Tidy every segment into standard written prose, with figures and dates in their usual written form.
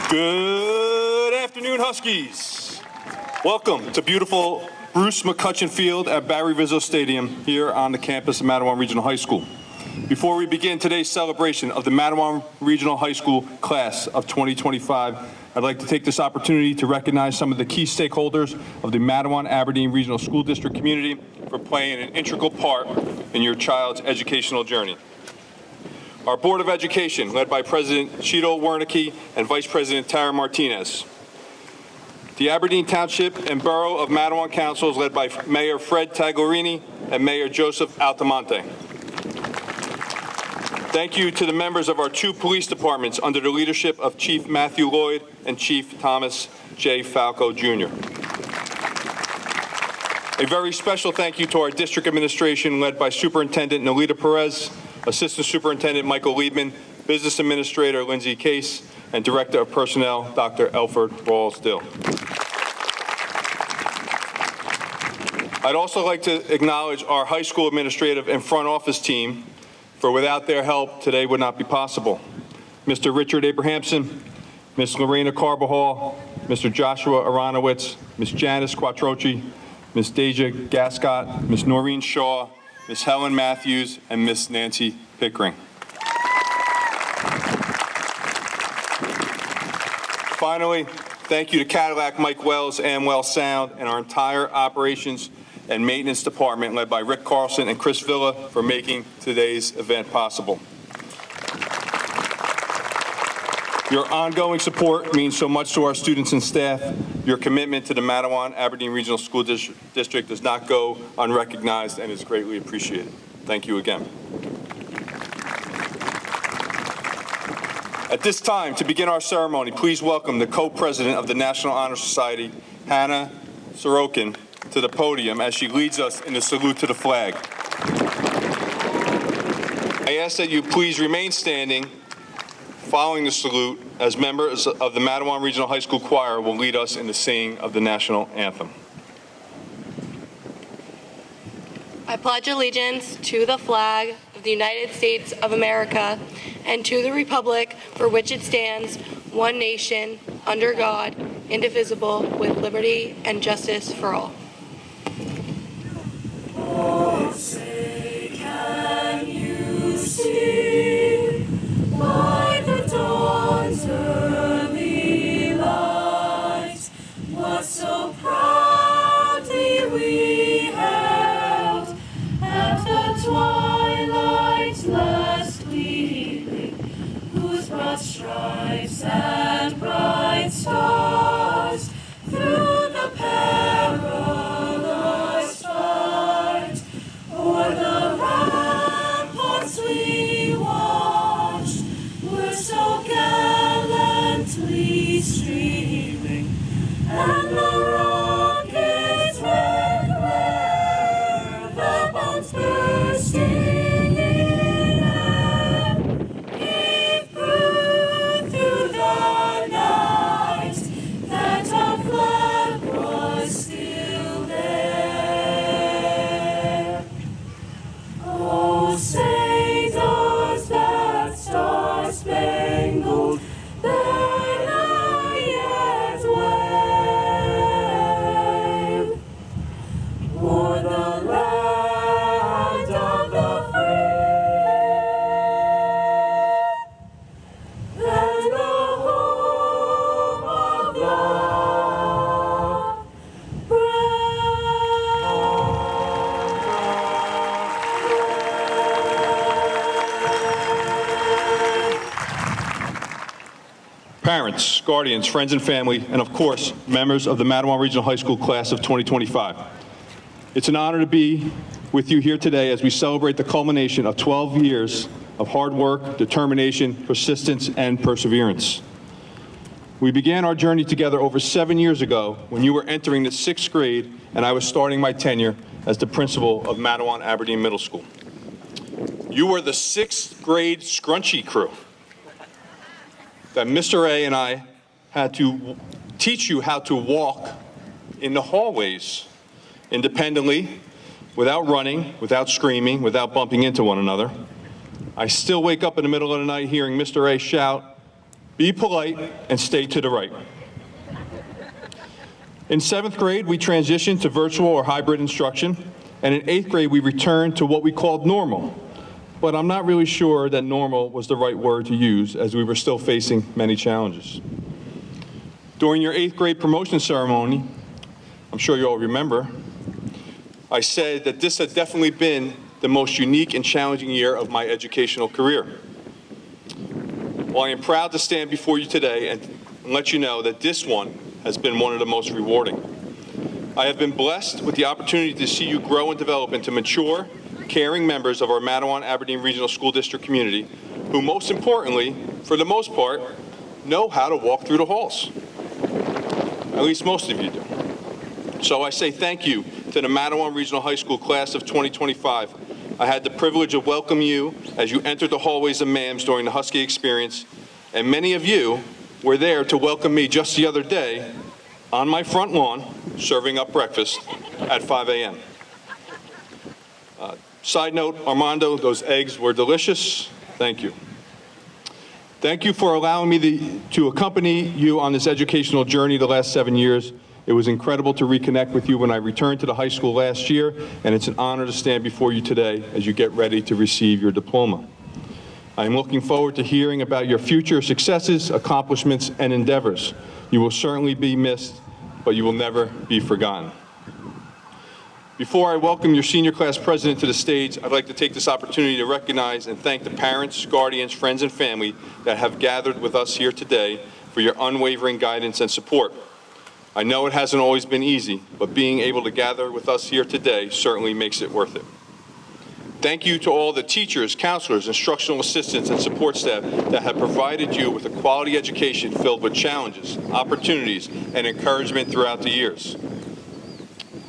Good afternoon, Huskies. Welcome to beautiful Bruce McCutcheon Field at Barry Rizzo Stadium here on the campus of Matawan Regional High School. Before we begin today's celebration of the Matawan Regional High School class of 2025, I'd like to take this opportunity to recognize some of the key stakeholders of the Matawan-Aberdeen Regional School District community for playing an integral part in your child's educational journey. Our Board of Education, led by President Cheeto Wernicke and Vice President Tara Martinez. The Aberdeen Township and Borough of Matawan Councils, led by Mayor Fred Tagliarini and Mayor Joseph Altamonte. Thank you to the members of our two police departments under the leadership of Chief Matthew Lloyd and Chief Thomas J. Falco, Jr. A very special thank you to our district administration, led by Superintendent Nolita Perez, Assistant Superintendent Michael Liebman, Business Administrator Lindsay Case, and Director of Personnel Dr. Elford Rawls-Dill. I'd also like to acknowledge our high school administrative and front office team, for without their help, today would not be possible. Mr. Richard Abrahamson, Ms. Lorena Carbajal, Mr. Joshua Aronowitz, Ms. Janice Quattrochi, Ms. Deja Gascott, Ms. Noreen Shaw, Ms. Helen Matthews, and Ms. Nancy Pickering. Finally, thank you to Cadillac Mike Wells, Amwell Sound, and our entire operations and maintenance department, led by Rick Carlson and Chris Villa, for making today's event possible. Your ongoing support means so much to our students and staff. Your commitment to the Matawan-Aberdeen Regional School District does not go unrecognized and is greatly appreciated. Thank you again. At this time, to begin our ceremony, please welcome the co-president of the National Honor Society, Hannah Sorokin, to the podium as she leads us in the salute to the flag. I ask that you please remain standing following the salute, as members of the Matawan Regional High School Choir will lead us in the singing of the national anthem. I pledge allegiance to the flag of the United States of America and to the republic for which it stands, one nation, under God, indivisible, with liberty and justice for all. Oh, say, can you see by the dawn's early light what so proudly we held at the twilight's last gleaming, whose broad stripes and bright stars through the perilous fight o'er the ramparts we watched were so gallantly streaming, and the rocket's red glare, the bombs bursting in air, gave proof through the night that our flag was still there. Oh, say does that star-spangled banner yet wave o'er the land of the free and the home of the Parents, guardians, friends and family, and of course, members of the Matawan Regional High School class of 2025. It's an honor to be with you here today as we celebrate the culmination of 12 years of hard work, determination, persistence, and perseverance. We began our journey together over 7 years ago when you were entering the 6th grade and I was starting my tenure as the principal of Matawan-Aberdeen Middle School. You were the 6th grade scrunchy crew that Mr. A and I had to teach you how to walk in the hallways independently, without running, without screaming, without bumping into one another. I still wake up in the middle of the night hearing Mr. A shout, Be polite and stay to the right. In 7th grade, we transitioned to virtual or hybrid instruction, and in 8th grade, we returned to what we called normal. But I'm not really sure that normal was the right word to use, as we were still facing many challenges. During your 8th grade promotion ceremony, I'm sure you all remember, I said that this had definitely been the most unique and challenging year of my educational career. Well, I am proud to stand before you today and let you know that this one has been one of the most rewarding. I have been blessed with the opportunity to see you grow and develop into mature, caring members of our Matawan-Aberdeen Regional School District community, who most importantly, for the most part, know how to walk through the halls. At least most of you do. So I say thank you to the Matawan Regional High School class of 2025. I had the privilege of welcoming you as you entered the hallways of MAMS during the Husky experience, and many of you were there to welcome me just the other day on my front lawn, serving up breakfast at 5 a.m. Side note, Armando, those eggs were delicious. Thank you. Thank you for allowing me to accompany you on this educational journey the last 7 years. It was incredible to reconnect with you when I returned to the high school last year, and it's an honor to stand before you today as you get ready to receive your diploma. I am looking forward to hearing about your future successes, accomplishments, and endeavors. You will certainly be missed, but you will never be forgotten. Before I welcome your senior class president to the stage, I'd like to take this opportunity to recognize and thank the parents, guardians, friends, and family that have gathered with us here today for your unwavering guidance and support. I know it hasn't always been easy, but being able to gather with us here today certainly makes it worth it. Thank you to all the teachers, counselors, instructional assistants, and support staff that have provided you with a quality education filled with challenges, opportunities, and encouragement throughout the years.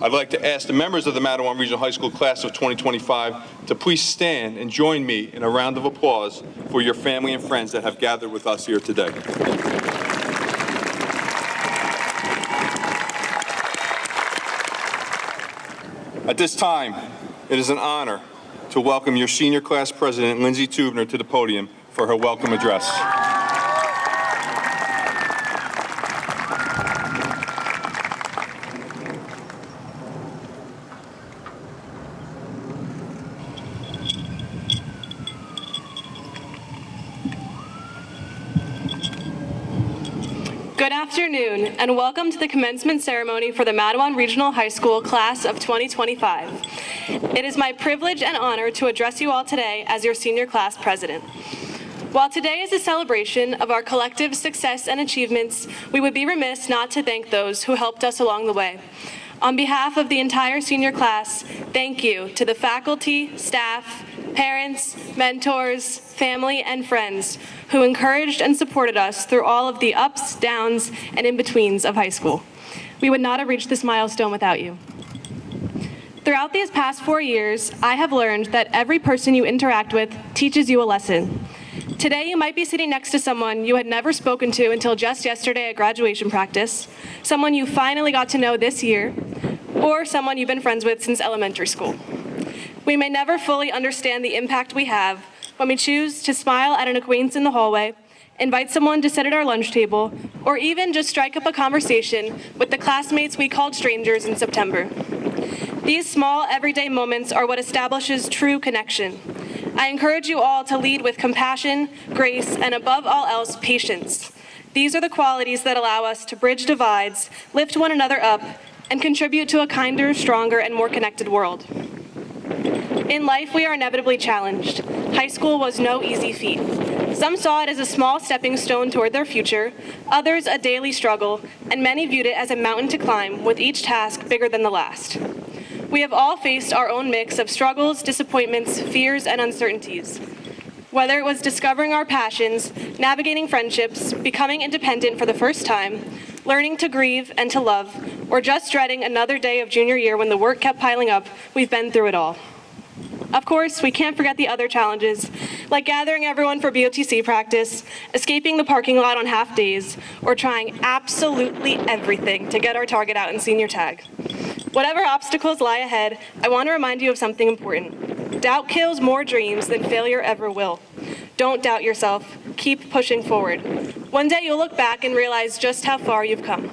I'd like to ask the members of the Matawan Regional High School class of 2025 to please stand and join me in a round of applause for your family and friends that have gathered with us here today. At this time, it is an honor to welcome your senior class president, Lindsay Tubner, to the podium for her welcome address. Good afternoon, and welcome to the commencement ceremony for the Matawan Regional High School class of 2025. It is my privilege and honor to address you all today as your senior class president. While today is a celebration of our collective success and achievements, we would be remiss not to thank those who helped us along the way. On behalf of the entire senior class, thank you to the faculty, staff, parents, mentors, family, and friends who encouraged and supported us through all of the ups, downs, and in-betweens of high school. We would not have reached this milestone without you. Throughout these past 4 years, I have learned that every person you interact with teaches you a lesson. Today, you might be sitting next to someone you had never spoken to until just yesterday at graduation practice, someone you finally got to know this year, or someone you've been friends with since elementary school. We may never fully understand the impact we have when we choose to smile at an acquaintance in the hallway, invite someone to sit at our lunch table, or even just strike up a conversation with the classmates we called strangers in September. These small, everyday moments are what establishes true connection. I encourage you all to lead with compassion, grace, and above all else, patience. These are the qualities that allow us to bridge divides, lift one another up, and contribute to a kinder, stronger, and more connected world. In life, we are inevitably challenged. High school was no easy feat. Some saw it as a small stepping stone toward their future, others a daily struggle, and many viewed it as a mountain to climb, with each task bigger than the last. We have all faced our own mix of struggles, disappointments, fears, and uncertainties. Whether it was discovering our passions, navigating friendships, becoming independent for the first time, learning to grieve and to love, or just dreading another day of junior year when the work kept piling up, we've been through it all. Of course, we can't forget the other challenges, like gathering everyone for BOTC practice, escaping the parking lot on half days, or trying absolutely everything to get our target out in senior tag. Whatever obstacles lie ahead, I want to remind you of something important. Doubt kills more dreams than failure ever will. Don't doubt yourself. Keep pushing forward. One day you'll look back and realize just how far you've come.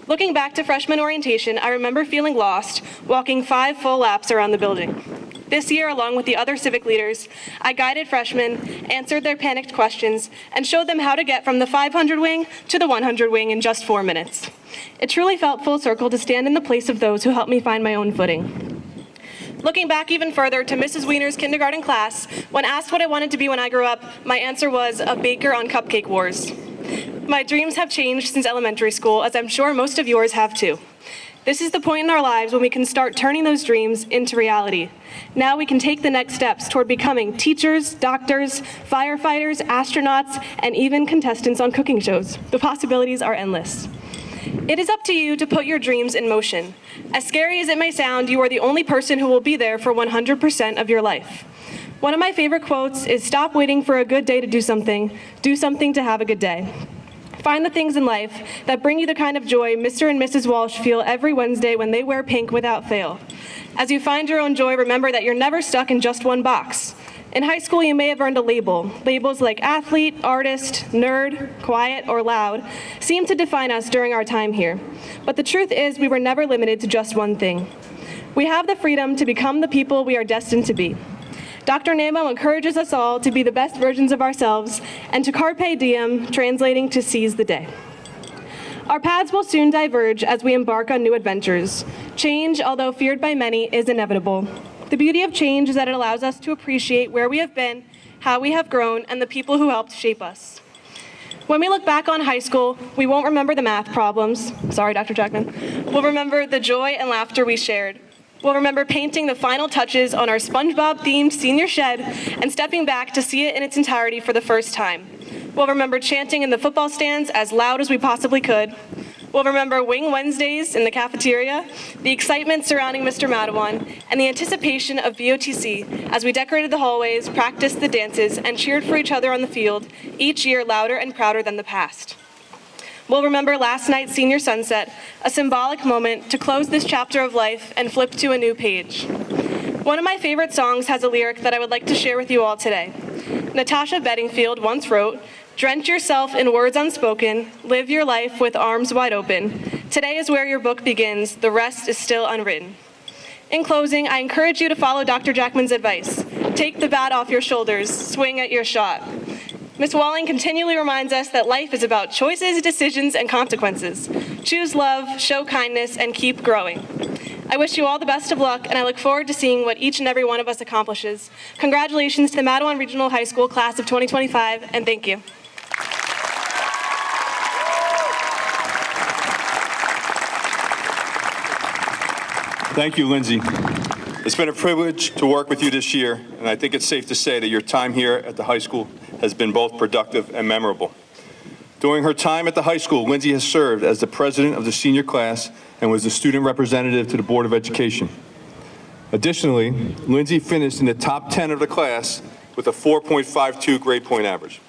Looking back to freshman orientation, I remember feeling lost, walking 5 full laps around the building. This year, along with the other civic leaders, I guided freshmen, answered their panicked questions, and showed them how to get from the 500 wing to the 100 wing in just 4 minutes. It truly felt full circle to stand in the place of those who helped me find my own footing. Looking back even further to Mrs. Wiener's kindergarten class, when asked what I wanted to be when I grew up, my answer was a baker on Cupcake Wars. My dreams have changed since elementary school, as I'm sure most of yours have too. This is the point in our lives when we can start turning those dreams into reality. Now we can take the next steps toward becoming teachers, doctors, firefighters, astronauts, and even contestants on cooking shows. The possibilities are endless. It is up to you to put your dreams in motion. As scary as it may sound, you are the only person who will be there for 100% of your life. One of my favorite quotes is, "Stop waiting for a good day to do something to have a good day." Find the things in life that bring you the kind of joy Mr. and Mrs. Walsh feel every Wednesday when they wear pink without fail. As you find your own joy, remember that you're never stuck in just one box. In high school, you may have earned a label. Labels like athlete, artist, nerd, quiet, or loud seem to define us during our time here. But the truth is, we were never limited to just one thing. We have the freedom to become the people we are destined to be. Dr. Namo encourages us all to be the best versions of ourselves and to carpe diem, translating to seize the day. Our paths will soon diverge as we embark on new adventures. Change, although feared by many, is inevitable. The beauty of change is that it allows us to appreciate where we have been, how we have grown, and the people who helped shape us. When we look back on high school, we won't remember the math problems. Sorry, Dr. Jackman. We'll remember the joy and laughter we shared. We'll remember painting the final touches on our SpongeBob-themed senior shed and stepping back to see it in its entirety for the first time. We'll remember chanting in the football stands as loud as we possibly could. We'll remember Wing Wednesdays in the cafeteria, the excitement surrounding Mr. Madawan, and the anticipation of BOTC as we decorated the hallways, practiced the dances, and cheered for each other on the field, each year louder and prouder than the past. We'll remember last night's senior sunset, a symbolic moment to close this chapter of life and flip to a new page. One of my favorite songs has a lyric that I would like to share with you all today. Natasha Bedingfield once wrote, "Drench yourself in words unspoken, live your life with arms wide open. Today is where your book begins, the rest is still unwritten." In closing, I encourage you to follow Dr. Jackman's advice. Take the bat off your shoulders, swing at your shot. Ms. Walling continually reminds us that life is about choices, decisions, and consequences. Choose love, show kindness, and keep growing. I wish you all the best of luck, and I look forward to seeing what each and every one of us accomplishes. Congratulations to the Madawan Regional High School class of 2025, and thank you. Thank you, Lindsay. It's been a privilege to work with you this year, and I think it's safe to say that your time here at the high school has been both productive and memorable. During her time at the high school, Lindsay has served as the president of the senior class and was the student representative to the Board of Education. Additionally, Lindsay finished in the top 10 of the class with a 4.52 grade point average.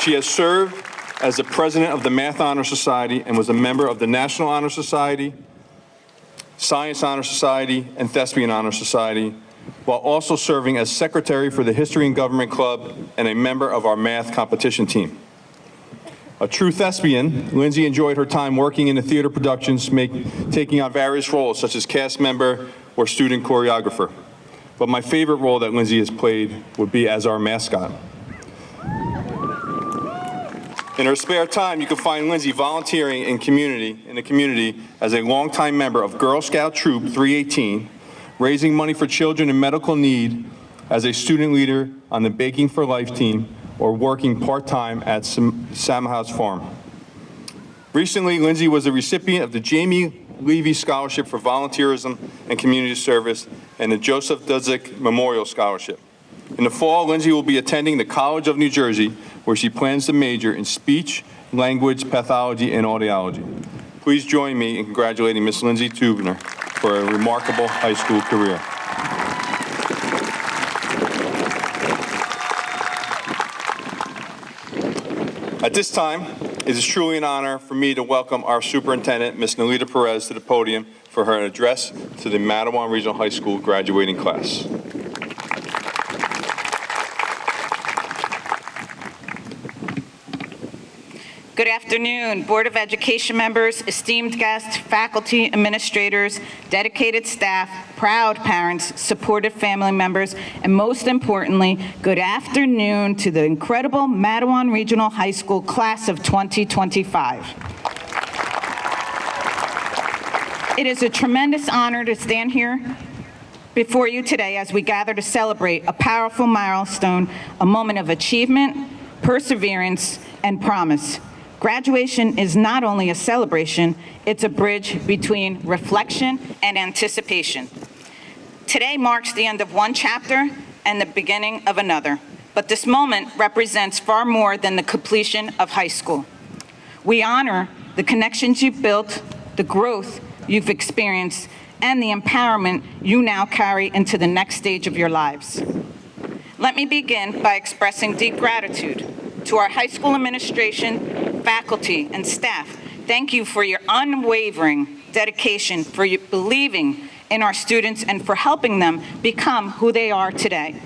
She has served as the president of the Math Honor Society and was a member of the National Honor Society, Science Honor Society, and Thespian Honor Society, while also serving as secretary for the History and Government Club and a member of our math competition team. A true thespian, Lindsay enjoyed her time working in the theater productions, taking on various roles such as cast member or student choreographer. But my favorite role that Lindsay has played would be as our mascot. In her spare time, you can find Lindsay volunteering in the community as a longtime member of Girl Scout Troop 318, raising money for children in medical need as a student leader on the Baking for Life team, or working part-time at Salmon House Farm. Recently, Lindsay was a recipient of the Jamie Levy Scholarship for Volunteerism and Community Service and the Joseph Dudzik Memorial Scholarship. In the fall, Lindsay will be attending the College of New Jersey, where she plans to major in speech, language, pathology, and audiology. Please join me in congratulating Ms. Lindsay Tubner for a remarkable high school career. At this time, it is truly an honor for me to welcome our superintendent, Ms. Nalita Perez, to the podium for her address to the Madawan Regional High School graduating class. Good afternoon, Board of Education members, esteemed guests, faculty, administrators, dedicated staff, proud parents, supportive family members, and most importantly, good afternoon to the incredible Matawan Regional High School class of 2025. It is a tremendous honor to stand here before you today as we gather to celebrate a powerful milestone, a moment of achievement, perseverance, and promise. Graduation is not only a celebration, it's a bridge between reflection and anticipation. Today marks the end of one chapter and the beginning of another, but this moment represents far more than the completion of high school. We honor the connections you've built, the growth you've experienced, and the empowerment you now carry into the next stage of your lives. Let me begin by expressing deep gratitude to our high school administration, faculty, and staff. Thank you for your unwavering dedication, for your believing in our students, and for helping them become who they are today.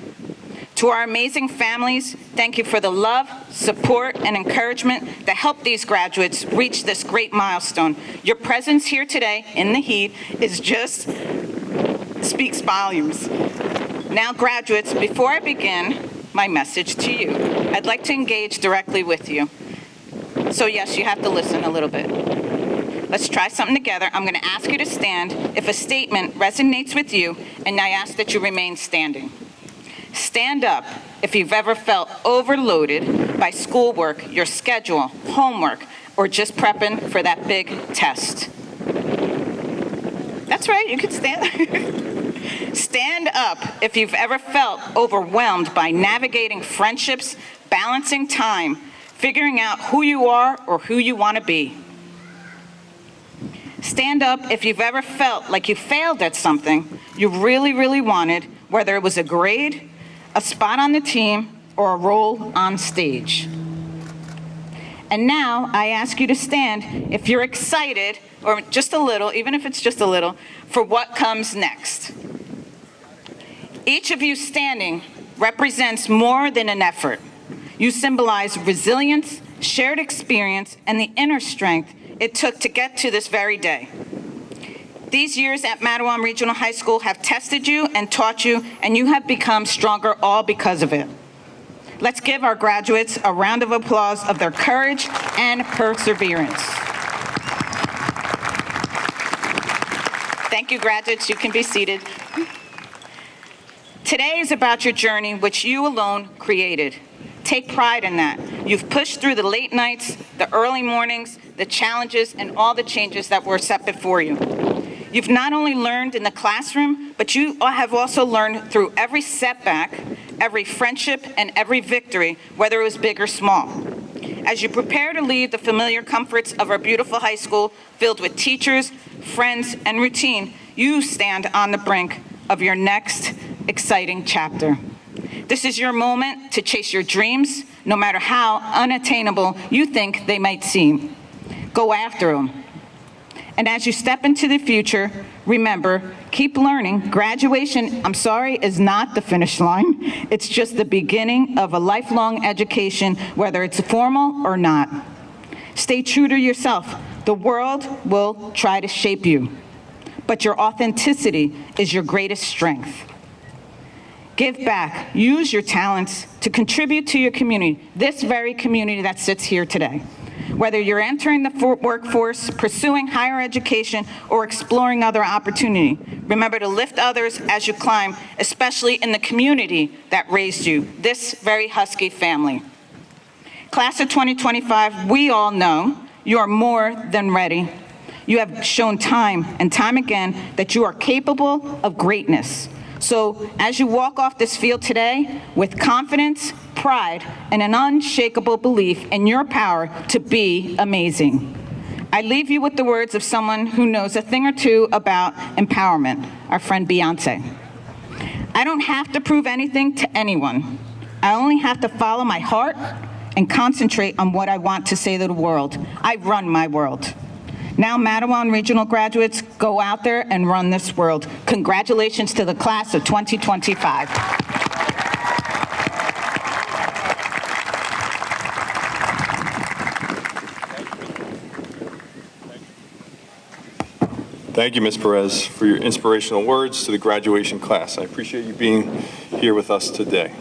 To our amazing families, thank you for the love, support, and encouragement that helped these graduates reach this great milestone. Your presence here today in the heat speaks volumes. Now, graduates, before I begin my message to you, I'd like to engage directly with you. So yes, you have to listen a little bit. Let's try something together. I'm going to ask you to stand if a statement resonates with you, and I ask that you remain standing. Stand up if you've ever felt overloaded by schoolwork, your schedule, homework, or just prepping for that big test. That's right, you can stand. Stand up if you've ever felt overwhelmed by navigating friendships, balancing time, figuring out who you are or who you want to be. Stand up if you've ever felt like you failed at something you really, really wanted, whether it was a grade, a spot on the team, or a role on stage. And now I ask you to stand if you're excited, or just a little, even if it's just a little, for what comes next. Each of you standing represents more than an effort. You symbolize resilience, shared experience, and the inner strength it took to get to this very day. These years at Matawan Regional High School have tested you and taught you, and you have become stronger all because of it. Let's give our graduates a round of applause of their courage and perseverance. Thank you, graduates. You can be seated. Today is about your journey, which you alone created. Take pride in that. You've pushed through the late nights, the early mornings, the challenges, and all the changes that were set before you. You've not only learned in the classroom, but you have also learned through every setback, every friendship, and every victory, whether it was big or small. As you prepare to leave the familiar comforts of our beautiful high school, filled with teachers, friends, and routine, you stand on the brink of your next exciting chapter. This is your moment to chase your dreams, no matter how unattainable you think they might seem. Go after them. And as you step into the future, remember, keep learning. Graduation, is not the finish line. It's just the beginning of a lifelong education, whether it's formal or not. Stay true to yourself. The world will try to shape you, but your authenticity is your greatest strength. Give back. Use your talents to contribute to your community, this very community that sits here today. Whether you're entering the workforce, pursuing higher education, or exploring other opportunity, remember to lift others as you climb, especially in the community that raised you, this very Husky family. Class of 2025, we all know you are more than ready. You have shown time and time again that you are capable of greatness. So as you walk off this field today with confidence, pride, and an unshakable belief in your power to be amazing. I leave you with the words of someone who knows a thing or two about empowerment, our friend Beyonce. I don't have to prove anything to anyone. I only have to follow my heart and concentrate on what I want to say to the world. I run my world. Now, Matawan Regional graduates, go out there and run this world. Congratulations to the class of 2025. Thank you, Ms. Perez, for your inspirational words to the graduation class. I appreciate you being here with us today.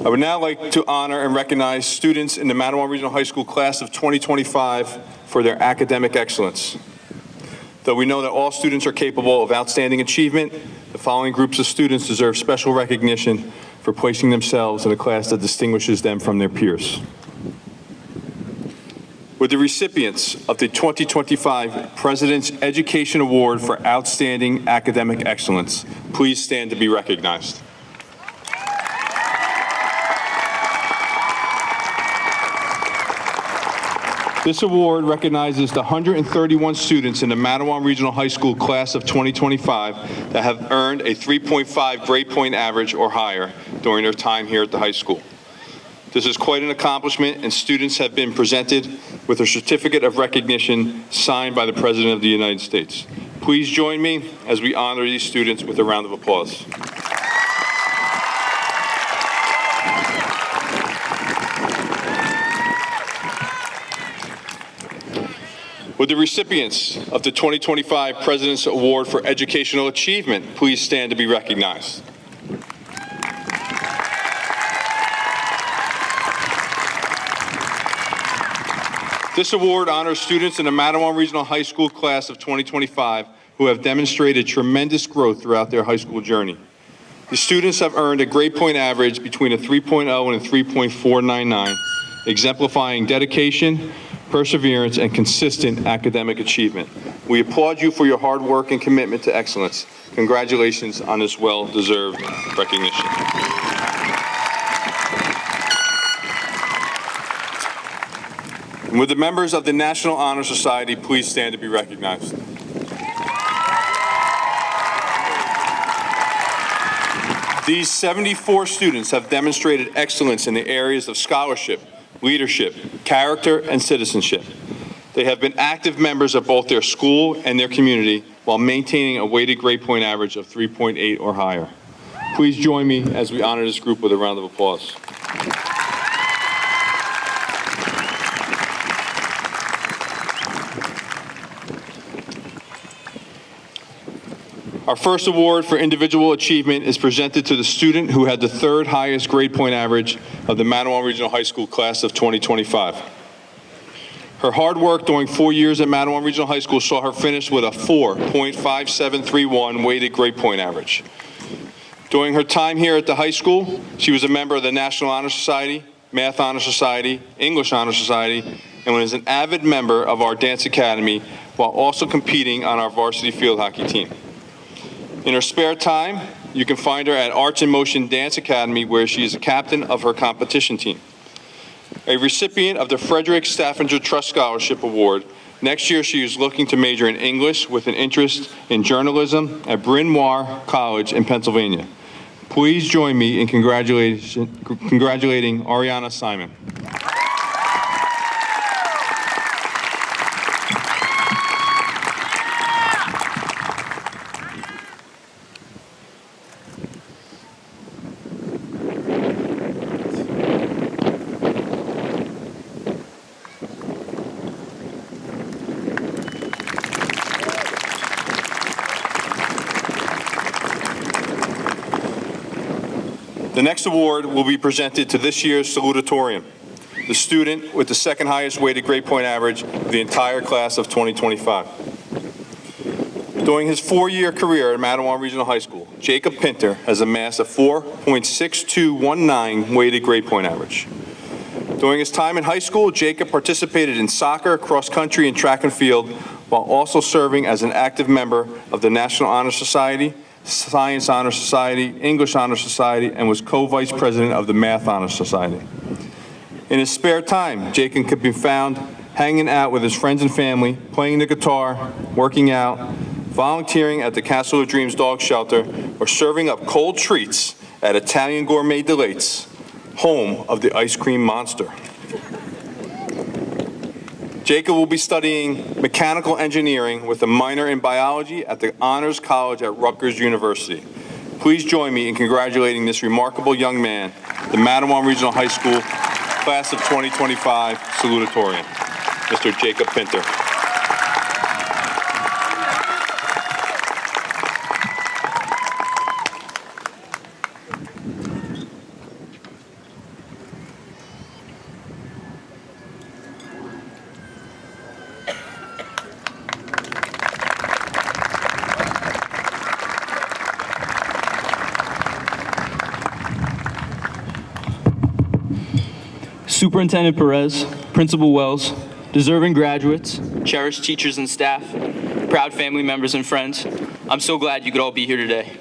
I would now like to honor and recognize students in the Matawan Regional High School class of 2025 for their academic excellence. Though we know that all students are capable of outstanding achievement, the following groups of students deserve special recognition for placing themselves in a class that distinguishes them from their peers. Would the recipients of the 2025 President's Education Award for Outstanding Academic Excellence please stand to be recognized? This award recognizes the 131 students in the Matawan Regional High School class of 2025 that have earned a 3.5 grade point average or higher during their time here at the high school. This is quite an accomplishment, and students have been presented with a certificate of recognition signed by the President of the United States. Please join me as we honor these students with a round of applause. Would the recipients of the 2025 President's Award for Educational Achievement please stand to be recognized? This award honors students in the Matawan Regional High School class of 2025 who have demonstrated tremendous growth throughout their high school journey. The students have earned a grade point average between a 3.0 and a 3.499, exemplifying dedication, perseverance, and consistent academic achievement. We applaud you for your hard work and commitment to excellence. Congratulations on this well-deserved recognition. And would the members of the National Honor Society please stand to be recognized? These 74 students have demonstrated excellence in the areas of scholarship, leadership, character, and citizenship. They have been active members of both their school and their community while maintaining a weighted grade point average of 3.8 or higher. Please join me as we honor this group with a round of applause. Our first award for individual achievement is presented to the student who had the third highest grade point average of the Matawan Regional High School class of 2025. Her hard work during 4 years at Matawan Regional High School saw her finish with a 4.5731 weighted grade point average. During her time here at the high school, she was a member of the National Honor Society, Math Honor Society, English Honor Society, and was an avid member of our dance academy while also competing on our varsity field hockey team. In her spare time, you can find her at Arts in Motion Dance Academy, where she is a captain of her competition team. A recipient of the Frederick Staffinger Trust Scholarship Award, next year she is looking to major in English with an interest in journalism at Bryn Mawr College in Pennsylvania. Please join me in congratulating Ariana Simon. The next award will be presented to this year's salutatorian, the student with the second highest weighted grade point average of the entire class of 2025. During his 4-year career at Matawan Regional High School, Jacob Pinter has amassed a 4.6219 weighted grade point average. During his time in high school, Jacob participated in soccer, cross country, and track and field, while also serving as an active member of the National Honor Society, Science Honor Society, English Honor Society, and was co-vice president of the Math Honor Society. In his spare time, Jacob could be found hanging out with his friends and family, playing the guitar, working out, volunteering at the Castle of Dreams dog shelter, or serving up cold treats at Italian Gourmet Delights, home of the ice cream monster. Jacob will be studying mechanical engineering with a minor in biology at the Honors College at Rutgers University. Please join me in congratulating this remarkable young man, the Matawan Regional High School class of 2025 salutatorian, Mr. Jacob Pinter. Superintendent Perez, Principal Wells, deserving graduates, cherished teachers and staff, proud family members and friends, I'm so glad you could all be here today.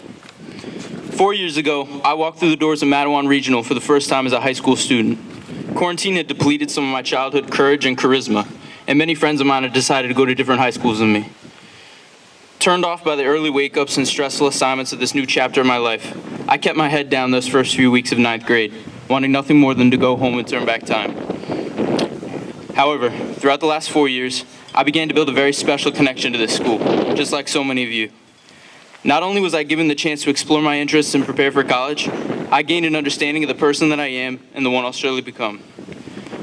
4 years ago, I walked through the doors of Mattawan Regional for the first time as a high school student. Quarantine had depleted some of my childhood courage and charisma, and many friends of mine had decided to go to different high schools than me. Turned off by the early wake-ups and stressful assignments of this new chapter of my life, I kept my head down those first few weeks of ninth grade, wanting nothing more than to go home and turn back time. However, throughout the last 4 years, I began to build a very special connection to this school, just like so many of you. Not only was I given the chance to explore my interests and prepare for college, I gained an understanding of the person that I am and the one I'll surely become.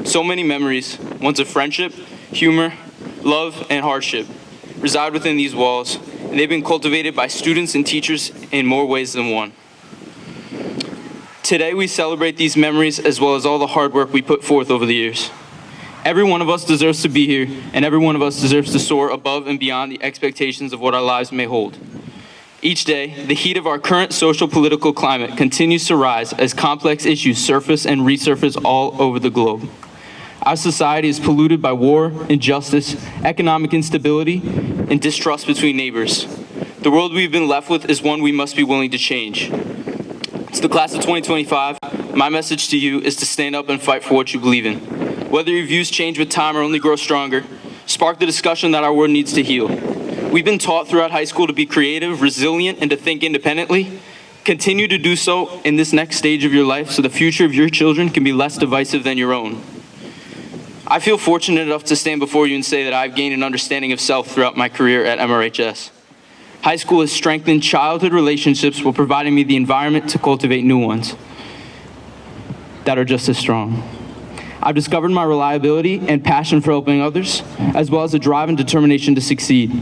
So many memories, ones of friendship, humor, love, and hardship, reside within these walls, and they've been cultivated by students and teachers in more ways than one. Today, we celebrate these memories as well as all the hard work we put forth over the years. Every one of us deserves to be here, and every one of us deserves to soar above and beyond the expectations of what our lives may hold. Each day, the heat of our current social-political climate continues to rise as complex issues surface and resurface all over the globe. Our society is polluted by war, injustice, economic instability, and distrust between neighbors. The world we've been left with is one we must be willing to change. To the class of 2025, my message to you is to stand up and fight for what you believe in. Whether your views change with time or only grow stronger, spark the discussion that our world needs to heal. We've been taught throughout high school to be creative, resilient, and to think independently. Continue to do so in this next stage of your life so the future of your children can be less divisive than your own. I feel fortunate enough to stand before you and say that I've gained an understanding of self throughout my career at MRHS. High school has strengthened childhood relationships while providing me the environment to cultivate new ones that are just as strong. I've discovered my reliability and passion for helping others, as well as a drive and determination to succeed.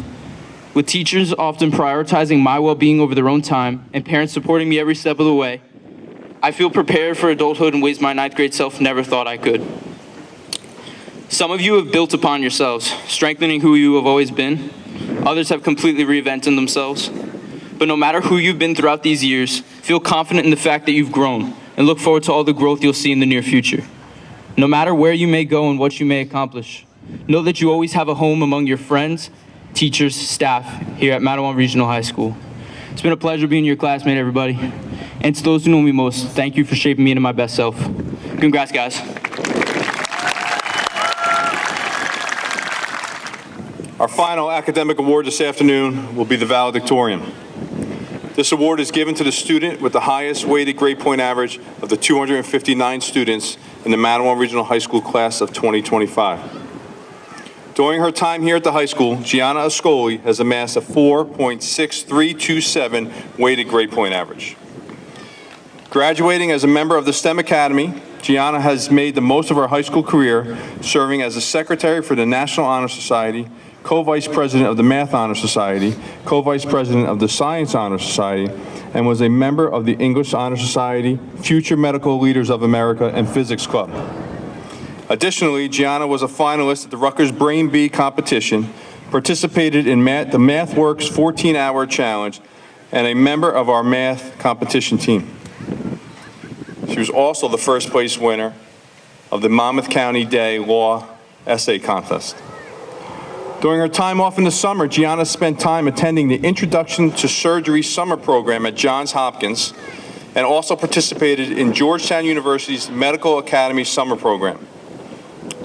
With teachers often prioritizing my well-being over their own time and parents supporting me every step of the way, I feel prepared for adulthood in ways my ninth grade self never thought I could. Some of you have built upon yourselves, strengthening who you have always been. Others have completely reinvented themselves. But no matter who you've been throughout these years, feel confident in the fact that you've grown and look forward to all the growth you'll see in the near future. No matter where you may go and what you may accomplish, know that you always have a home among your friends, teachers, staff here at Mattawan Regional High School. It's been a pleasure being your classmate, everybody. And to those who know me most, thank you for shaping me into my best self. Congrats, guys. Our final academic award this afternoon will be the valedictorian. This award is given to the student with the highest weighted grade point average of the 259 students in the Mattawan Regional High School class of 2025. During her time here at the high school, Gianna Ascoli has amassed a 4.6327 weighted grade point average. Graduating as a member of the STEM Academy, Gianna has made the most of her high school career, serving as a secretary for the National Honor Society, co-vice president of the Math Honor Society, co-vice president of the Science Honor Society, and was a member of the English Honor Society, Future Medical Leaders of America, and Physics Club. Additionally, Gianna was a finalist at the Rutgers Brain Bee competition, participated in the MathWorks 14-hour challenge, and a member of our math competition team. She was also the first place winner of the Monmouth County Day Law Essay Contest. During her time off in the summer, Gianna spent time attending the Introduction to Surgery summer program at Johns Hopkins and also participated in Georgetown University's Medical Academy summer program.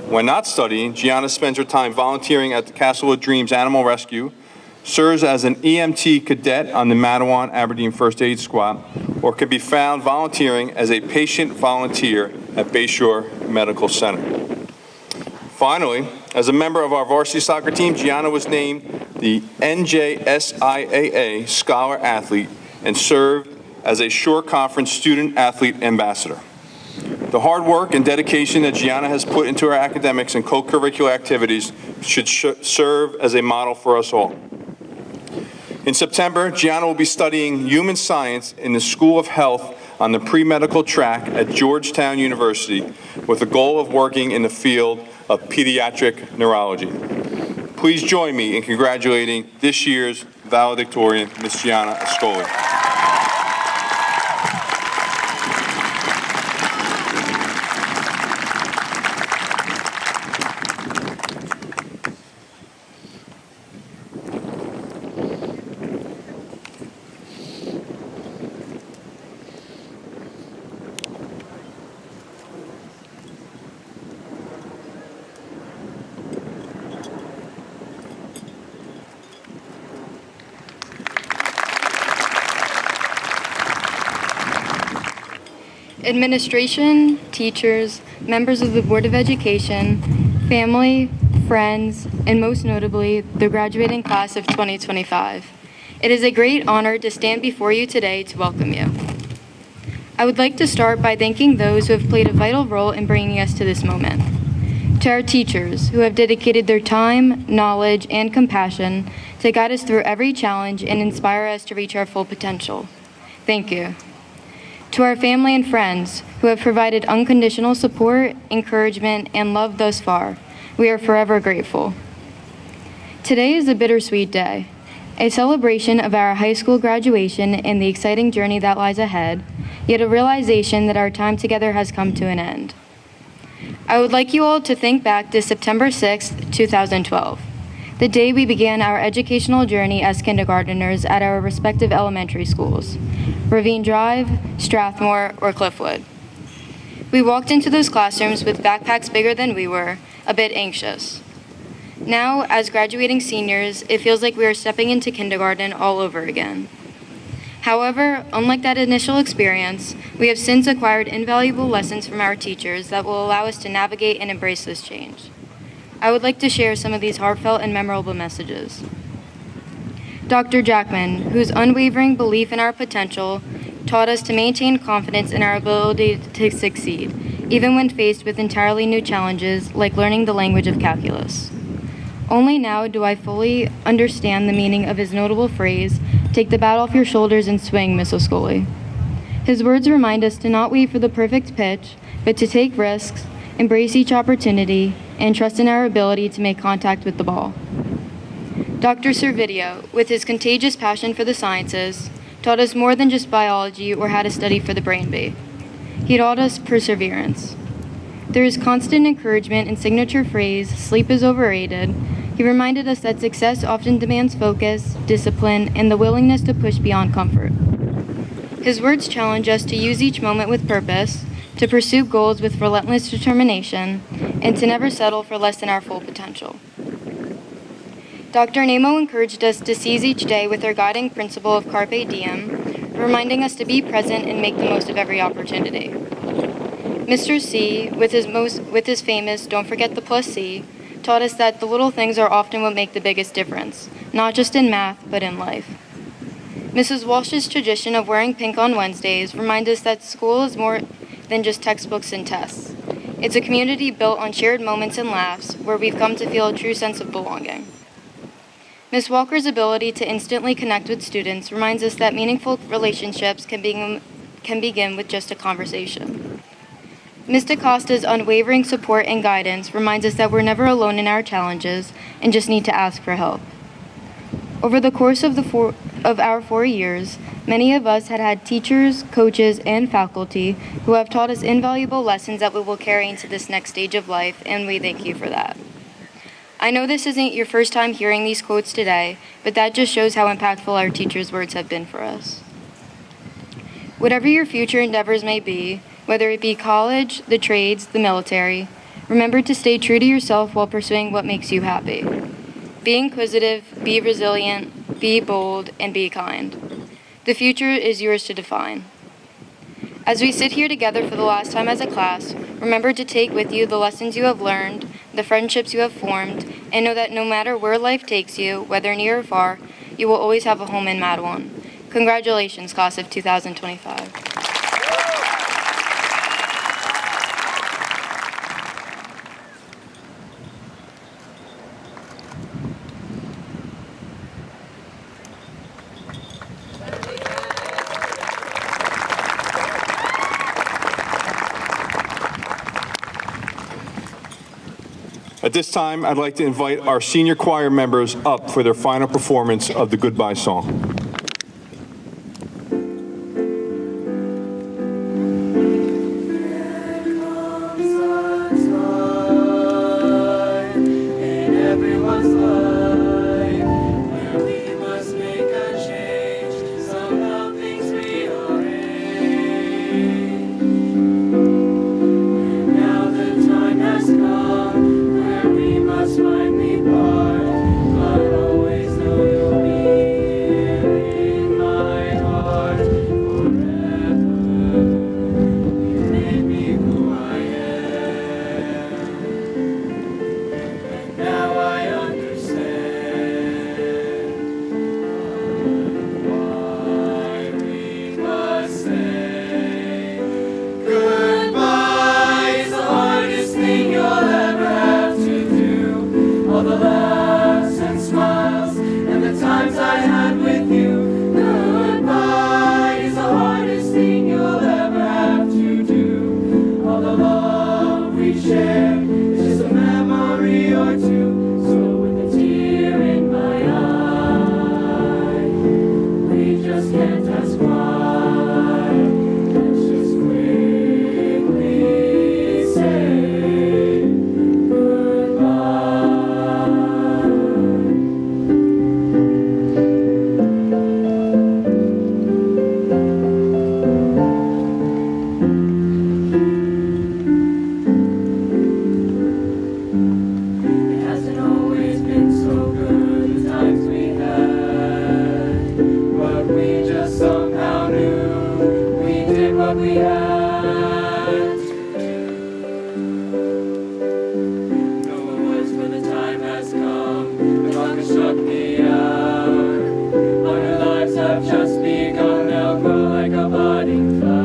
When not studying, Gianna spends her time volunteering at the Castle of Dreams Animal Rescue, serves as an EMT cadet on the Mattawan Aberdeen First Aid Squad, or can be found volunteering as a patient volunteer at Bayshore Medical Center. Finally, as a member of our varsity soccer team, Gianna was named the NJSIAA Scholar Athlete and served as a Shore Conference Student Athlete Ambassador. The hard work and dedication that Gianna has put into her academics and co-curricular activities should serve as a model for us all. In September, Gianna will be studying human science in the School of Health on the pre-medical track at Georgetown University with the goal of working in the field of pediatric neurology. Please join me in congratulating this year's valedictorian, Ms. Gianna Ascoli. administration, teachers, members of the Board of Education, family, friends, and most notably, the graduating class of 2025. It is a great honor to stand before you today to welcome you. I would like to start by thanking those who have played a vital role in bringing us to this moment. To our teachers, who have dedicated their time, knowledge, and compassion to guide us through every challenge and inspire us to reach our full potential. Thank you. To our family and friends, who have provided unconditional support, encouragement, and love thus far, we are forever grateful. Today is a bittersweet day, a celebration of our high school graduation and the exciting journey that lies ahead, yet a realization that our time together has come to an end. I would like you all to think back to September 6th, 2012, the day we began our educational journey as kindergarteners at our respective elementary schools, Ravine Drive, Strathmore, or Cliffwood. We walked into those classrooms with backpacks bigger than we were, a bit anxious. Now, as graduating seniors, it feels like we are stepping into kindergarten all over again. However, unlike that initial experience, we have since acquired invaluable lessons from our teachers that will allow us to navigate and embrace this change. I would like to share some of these heartfelt and memorable messages. Dr. Jackman, whose unwavering belief in our potential taught us to maintain confidence in our ability to succeed, even when faced with entirely new challenges like learning the language of calculus. Only now do I fully understand the meaning of his notable phrase, "Take the bat off your shoulders and swing, Miss Oscoli." His words remind us to not wait for the perfect pitch, but to take risks, embrace each opportunity, and trust in our ability to make contact with the ball. Dr. Servideo, with his contagious passion for the sciences, taught us more than just biology or how to study for the brain bee. He taught us perseverance. Through his constant encouragement and signature phrase, "Sleep is overrated," he reminded us that success often demands focus, discipline, and the willingness to push beyond comfort. His words challenge us to use each moment with purpose, to pursue goals with relentless determination, and to never settle for less than our full potential. Dr. Nemo encouraged us to seize each day with her guiding principle of carpe diem, reminding us to be present and make the most of every opportunity. Mr. C, with his famous "Don't forget the plus C," taught us that the little things are often what make the biggest difference, not just in math, but in life. Mrs. Walsh's tradition of wearing pink on Wednesdays reminds us that school is more than just textbooks and tests. It's a community built on shared moments and laughs where we've come to feel a true sense of belonging. Ms. Walker's ability to instantly connect with students reminds us that meaningful relationships can begin with just a conversation. Ms. DaCosta's unwavering support and guidance reminds us that we're never alone in our challenges and just need to ask for help. Over the course of our 4 years, many of us had teachers, coaches, and faculty who have taught us invaluable lessons that we will carry into this next stage of life, and we thank you for that. I know this isn't your first time hearing these quotes today, but that just shows how impactful our teachers' words have been for us. Whatever your future endeavors may be, whether it be college, the trades, the military, remember to stay true to yourself while pursuing what makes you happy. Be inquisitive, be resilient, be bold, and be kind. The future is yours to define. As we sit here together for the last time as a class, remember to take with you the lessons you have learned, the friendships you have formed, and know that no matter where life takes you, whether near or far, you will always have a home in Madawan. Congratulations, class of 2025. At this time, I'd like to invite our senior choir members up for their final performance of the Goodbye Song. Find me part, but always know you'll be here. what we had. No words, for the time has come. The clock has struck the hour. Our lives have just begun. They'll grow like a budding flower.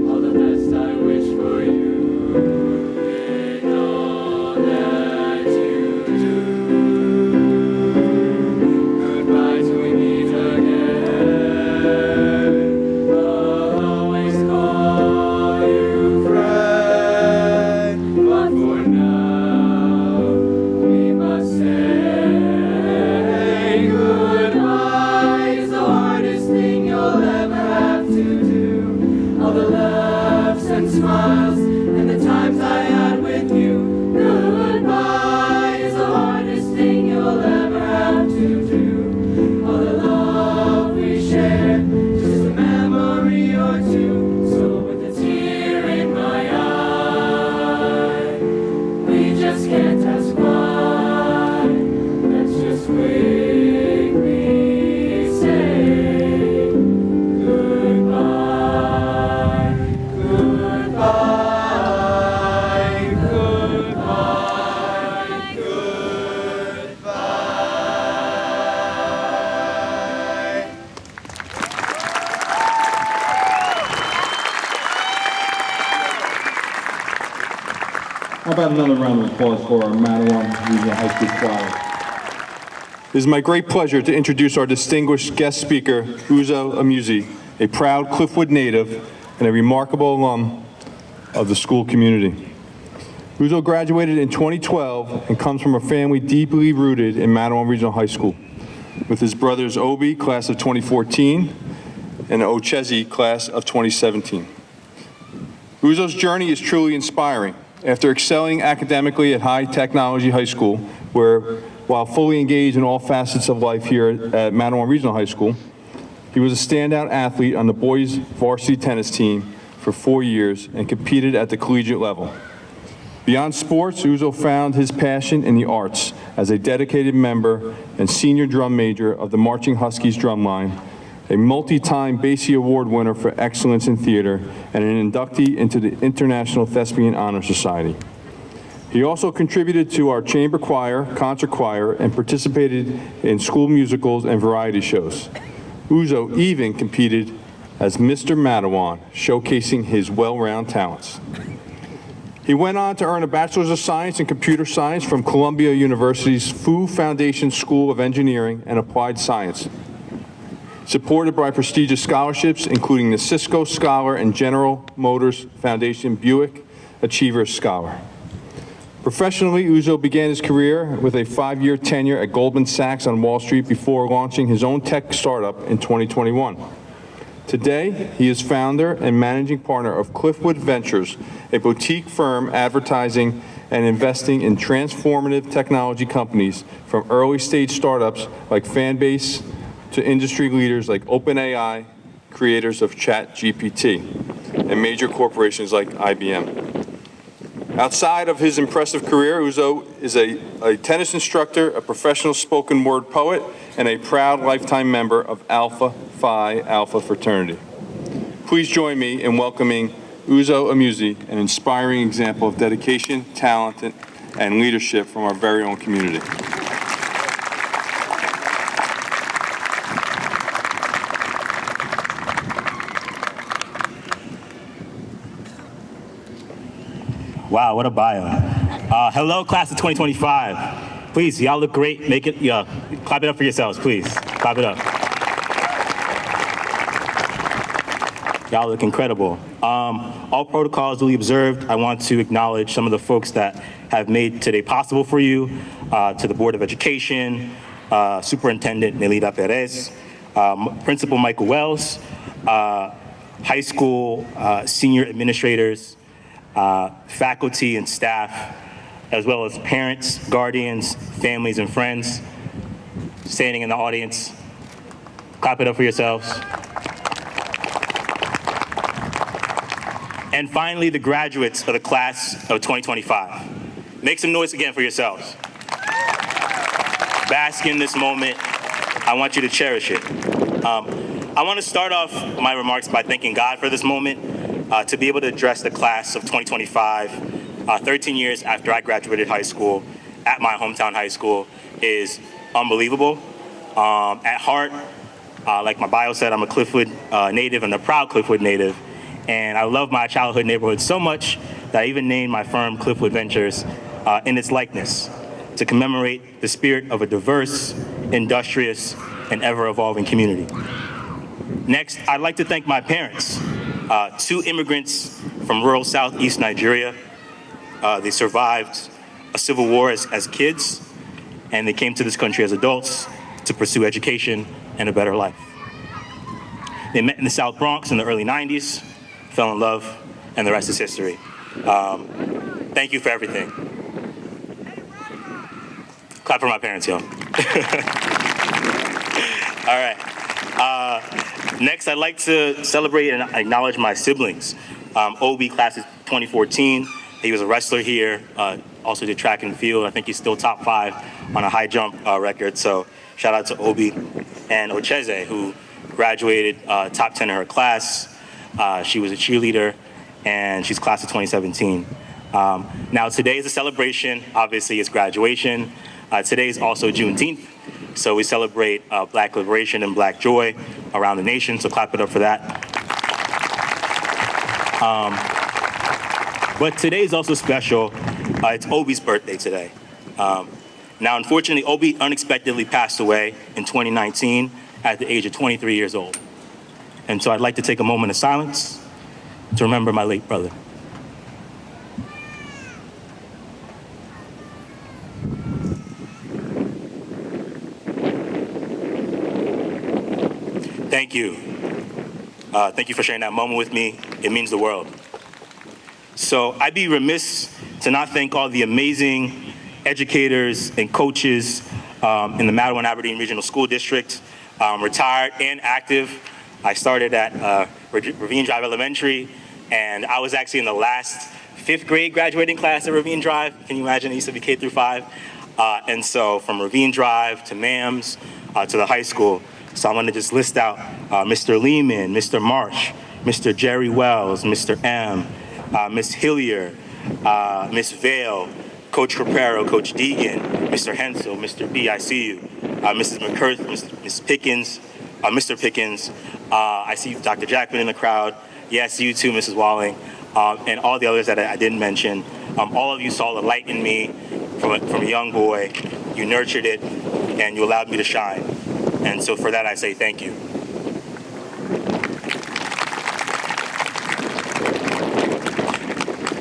All the best I wish for you in all that you do. Goodbye till we meet again. I'll always call you friend. But for now, we must say goodbye. It's the hardest thing you'll ever have to do. All the laughs and smiles and the times I had with you. Goodbye is the hardest thing you'll ever have to do. All the love we shared, just a memory or two. So with a tear in my eye, we just can't ask why. Let's just quickly say goodbye, goodbye, goodbye, goodbye. How about another round of applause for our Mattawan Regional High School choir? It is my great pleasure to introduce our distinguished guest speaker, Uzo Amuzi, a proud Cliffwood native and a remarkable alum of the school community. Uzo graduated in 2012 and comes from a family deeply rooted in Mattawan Regional High School, with his brothers Obi, class of 2014, and Ochezi, class of 2017. Uzo's journey is truly inspiring. After excelling academically at High Technology High School, while fully engaged in all facets of life here at Mattawan Regional High School, he was a standout athlete on the boys' varsity tennis team for 4 years and competed at the collegiate level. Beyond sports, Uzo found his passion in the arts as a dedicated member and senior drum major of the Marching Huskies drumline, a multi-time Basie Award winner for excellence in theater, and an inductee into the International Thespian Honor Society. He also contributed to our chamber choir, concert choir, and participated in school musicals and variety shows. Uzo even competed as Mr. Mattawan, showcasing his well-rounded talents. He went on to earn a Bachelor's of Science in Computer Science from Columbia University's Fu Foundation School of Engineering and Applied Science, supported by prestigious scholarships, including the Cisco Scholar and General Motors Foundation Buick Achievers Scholar. Professionally, Uzo began his career with a 5-year tenure at Goldman Sachs on Wall Street before launching his own tech startup in 2021. Today, he is founder and managing partner of Cliffwood Ventures, a boutique firm advertising and investing in transformative technology companies, from early-stage startups like Fanbase to industry leaders like OpenAI, creators of ChatGPT, and major corporations like IBM. Outside of his impressive career, Uzo is a tennis instructor, a professional spoken word poet, and a proud lifetime member of Alpha Phi Alpha fraternity. Please join me in welcoming Uzo Amuzi, an inspiring example of dedication, talent, and leadership from our very own community. Wow, what a bio. Hello, class of 2025. Please, y'all look great. Make it, clap it up for yourselves, please. Clap it up. Y'all look incredible. All protocols duly observed. I want to acknowledge some of the folks that have made today possible for you, to the Board of Education, Superintendent Melida Perez, Principal Michael Wells, high school senior administrators, faculty and staff, as well as parents, guardians, families, and friends standing in the audience. Clap it up for yourselves. And finally, the graduates of the class of 2025. Make some noise again for yourselves. Bask in this moment. I want you to cherish it. I want to start off my remarks by thanking God for this moment, to be able to address the class of 2025, 13 years after I graduated high school at my hometown high school is unbelievable. At heart, like my bio said, I'm a Cliffwood native and a proud Cliffwood native. And I love my childhood neighborhood so much that I even named my firm Cliffwood Ventures in its likeness to commemorate the spirit of a diverse, industrious, and ever-evolving community. Next, I'd like to thank my parents, 2 immigrants from rural southeast Nigeria. They survived a civil war as kids, and they came to this country as adults to pursue education and a better life. They met in the South Bronx in the early 90s, fell in love, and the rest is history. Thank you for everything. Clap for my parents, y'all. All right. Next, I'd like to celebrate and acknowledge my siblings. OB class of 2014, he was a wrestler here, also did track and field. I think he's still top 5 on a high jump record, so shout out to OB. And Ocheze, who graduated top 10 in her class. She was a cheerleader, and she's class of 2017. Now, today is a celebration. Obviously, it's graduation. Today is also Juneteenth, so we celebrate Black liberation and Black joy around the nation, so clap it up for that. But today is also special. It's Obi's birthday today. Now, unfortunately, Obi unexpectedly passed away in 2019 at the age of 23 years old. And so I'd like to take a moment of silence to remember my late brother. Thank you. Thank you for sharing that moment with me. It means the world. So I'd be remiss to not thank all the amazing educators and coaches in the Matawan-Aberdeen Regional School District, retired and active. I started at Ravine Drive Elementary, and I was actually in the last 5th grade graduating class at Ravine Drive. Can you imagine? It used to be K through 5. And so from Ravine Drive to MAMS to the high school. So I'm going to just list out Mr. Lehman, Mr. Marsh, Mr. Jerry Wells, Mr. M, Miss Hillier, Miss Vale, Coach Capero, Coach Deegan, Mr. Hensel, Mr. B, I see you, Mrs. McCurth, Ms. Pickens, Mr. Pickens, I see Dr. Jackman in the crowd, yes, you too, Mrs. Walling, and all the others that I didn't mention. All of you saw the light in me from a young boy. You nurtured it, and you allowed me to shine. And so for that, I say thank you.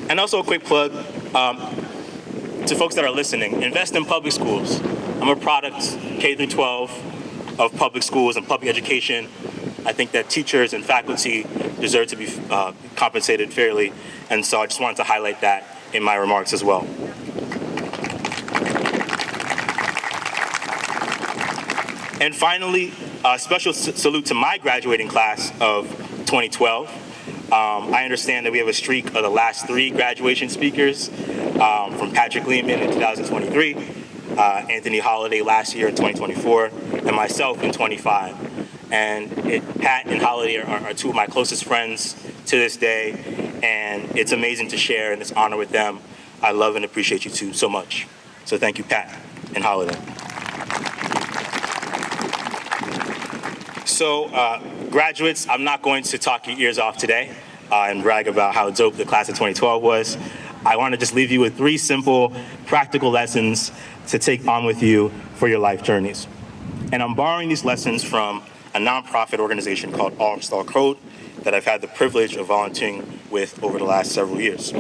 And also a quick plug to folks that are listening. Invest in public schools. I'm a product, K through 12, of public schools and public education. I think that teachers and faculty deserve to be compensated fairly. And so I just wanted to highlight that in my remarks as well. And finally, a special salute to my graduating class of 2012. I understand that we have a streak of the last 3 graduation speakers, from Patrick Lehman in 2023, Anthony Holliday last year in 2024, and myself in 25. And Pat and Holliday are 2 of my closest friends to this day, and it's amazing to share in this honor with them. I love and appreciate you 2 so much. So thank you, Pat and Holliday. So, graduates, I'm not going to talk your ears off today and brag about how dope the class of 2012 was. I want to just leave you with 3 simple, practical lessons to take on with you for your life journeys. And I'm borrowing these lessons from a nonprofit organization called All Star Code that I've had the privilege of volunteering with over the last several years.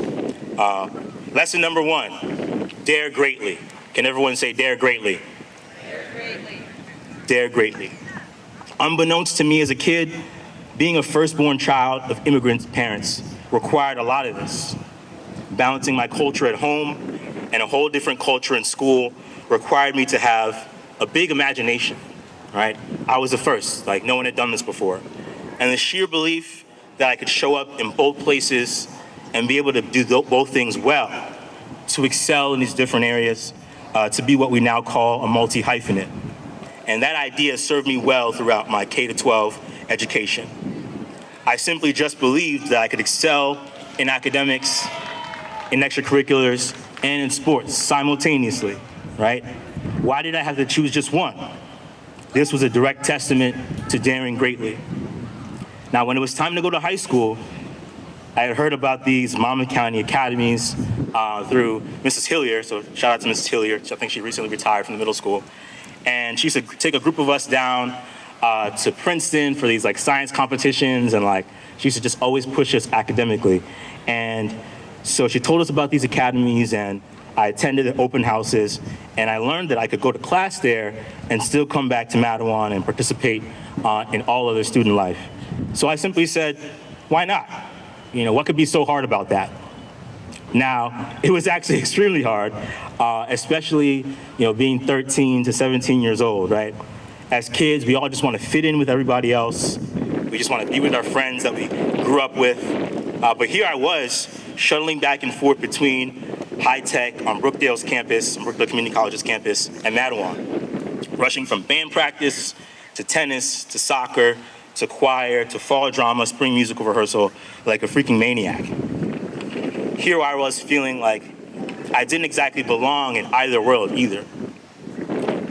Lesson number 1, dare greatly. Can everyone say dare greatly? Dare greatly. Dare greatly. Unbeknownst to me as a kid, being a firstborn child of immigrant parents required a lot of this. Balancing my culture at home and a whole different culture in school required me to have a big imagination, right? I was the first, like no one had done this before. And the sheer belief that I could show up in both places and be able to do both things well, to excel in these different areas, to be what we now call a multi-hyphenate. And that idea served me well throughout my K-12 education. I simply just believed that I could excel in academics, in extracurriculars, and in sports simultaneously, right? Why did I have to choose just one? This was a direct testament to daring greatly. Now, when it was time to go to high school, I had heard about these Monmouth County academies through Mrs. Hillier, so shout out to Mrs. Hillier. I think she recently retired from the middle school. And she used to take a group of us down to Princeton for these like science competitions, and like she used to just always push us academically. And so she told us about these academies, and I attended the open houses, and I learned that I could go to class there and still come back to Madawan and participate in all other student life. So I simply said, why not? You know, what could be so hard about that? Now, it was actually extremely hard, especially, being 13 to 17 years old, right? As kids, we all just want to fit in with everybody else. We just want to be with our friends that we grew up with. But here I was, shuttling back and forth between high tech on Brookdale's campus, Brookdale Community College's campus, and Madawan, rushing from band practice to tennis to soccer to choir to fall drama, spring musical rehearsal, like a freaking maniac. Here I was feeling like I didn't exactly belong in either world either.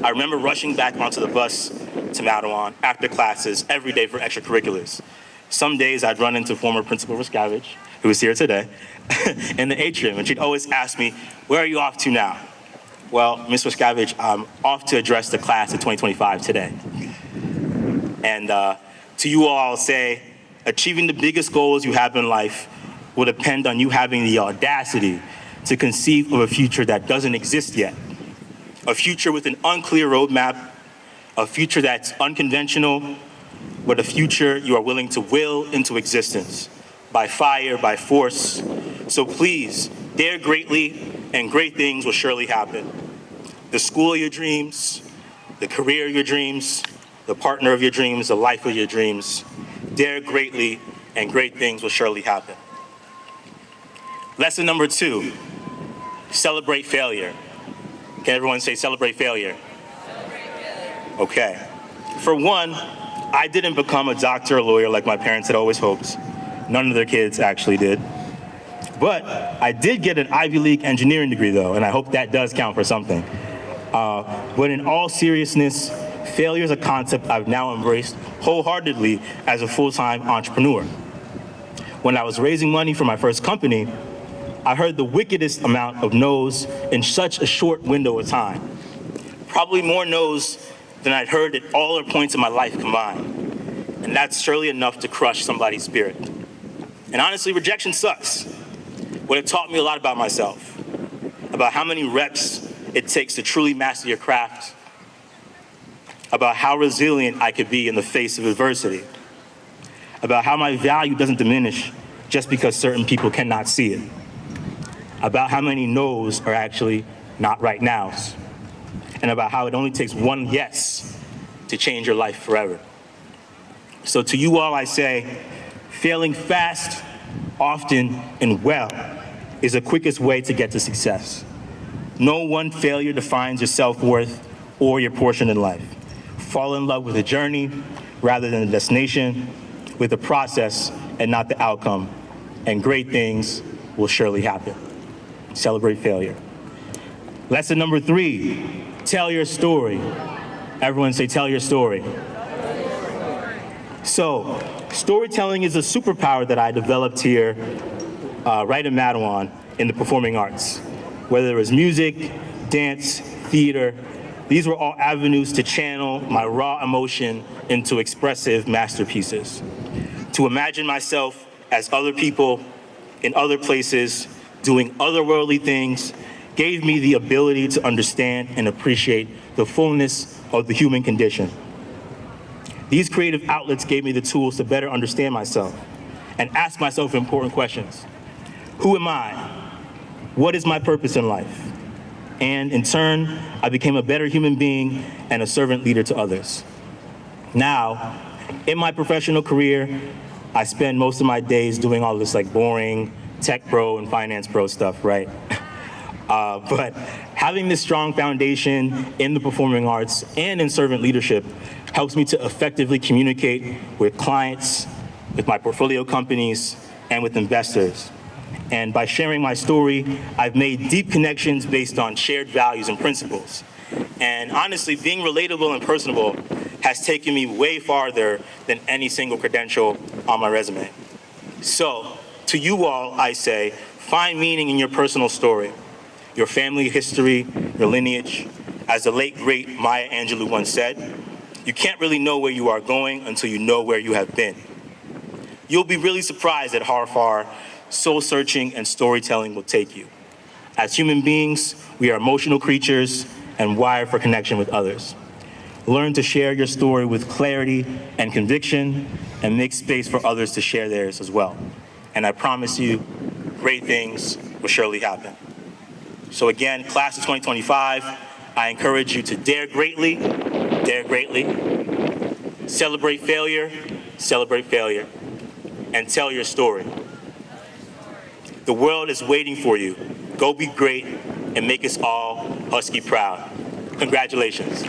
I remember rushing back onto the bus to Madawan after classes every day for extracurriculars. Some days I'd run into former Principal Ruscavage, who is here today, in the atrium, and she'd always ask me, where are you off to now? Well, Ms. Ruscavage, I'm off to address the class of 2025 today. And to you all, I'll say, achieving the biggest goals you have in life will depend on you having the audacity to conceive of a future that doesn't exist yet. A future with an unclear roadmap, a future that's unconventional, but a future you are willing to will into existence, by fire, by force. So please, dare greatly, and great things will surely happen. The school of your dreams, the career of your dreams, the partner of your dreams, the life of your dreams. Dare greatly, and great things will surely happen. Lesson number 2, celebrate failure. Can everyone say celebrate failure? Celebrate failure. Okay. For one, I didn't become a doctor or lawyer like my parents had always hoped. None of their kids actually did. But I did get an Ivy League engineering degree though, and I hope that does count for something. But in all seriousness, failure is a concept I've now embraced wholeheartedly as a full-time entrepreneur. When I was raising money for my first company, I heard the wickedest amount of no's in such a short window of time. Probably more no's than I'd heard at all other points in my life combined. And that's surely enough to crush somebody's spirit. And honestly, rejection sucks. But it taught me a lot about myself, about how many reps it takes to truly master your craft, about how resilient I could be in the face of adversity, about how my value doesn't diminish just because certain people cannot see it, about how many no's are actually not right nows, and about how it only takes one yes to change your life forever. So to you all, I say, failing fast, often, and well is the quickest way to get to success. No one failure defines your self-worth or your portion in life. Fall in love with the journey rather than the destination, with the process and not the outcome, and great things will surely happen. Celebrate failure. Lesson number 3, tell your story. Everyone say, tell your story. So, storytelling is a superpower that I developed here, right in Madawan, in the performing arts. Whether it was music, dance, theater, these were all avenues to channel my raw emotion into expressive masterpieces. To imagine myself as other people in other places, doing otherworldly things, gave me the ability to understand and appreciate the fullness of the human condition. These creative outlets gave me the tools to better understand myself and ask myself important questions. Who am I? What is my purpose in life? And in turn, I became a better human being and a servant leader to others. Now, in my professional career, I spend most of my days doing all this like boring tech bro and finance bro stuff, right? But Having this strong foundation in the performing arts and in servant leadership helps me to effectively communicate with clients, with my portfolio companies, and with investors. And by sharing my story, I've made deep connections based on shared values and principles. And honestly, being relatable and personable has taken me way farther than any single credential on my resume. So, to you all, I say, find meaning in your personal story, your family history, your lineage. As the late, great Maya Angelou once said, you can't really know where you are going until you know where you have been. You'll be really surprised at how far soul-searching and storytelling will take you. As human beings, we are emotional creatures and wired for connection with others. Learn to share your story with clarity and conviction, and make space for others to share theirs as well. And I promise you, great things will surely happen. So again, class of 2025, I encourage you to dare greatly, celebrate failure, and tell your story. The world is waiting for you. Go be great and make us all Husky proud. Congratulations.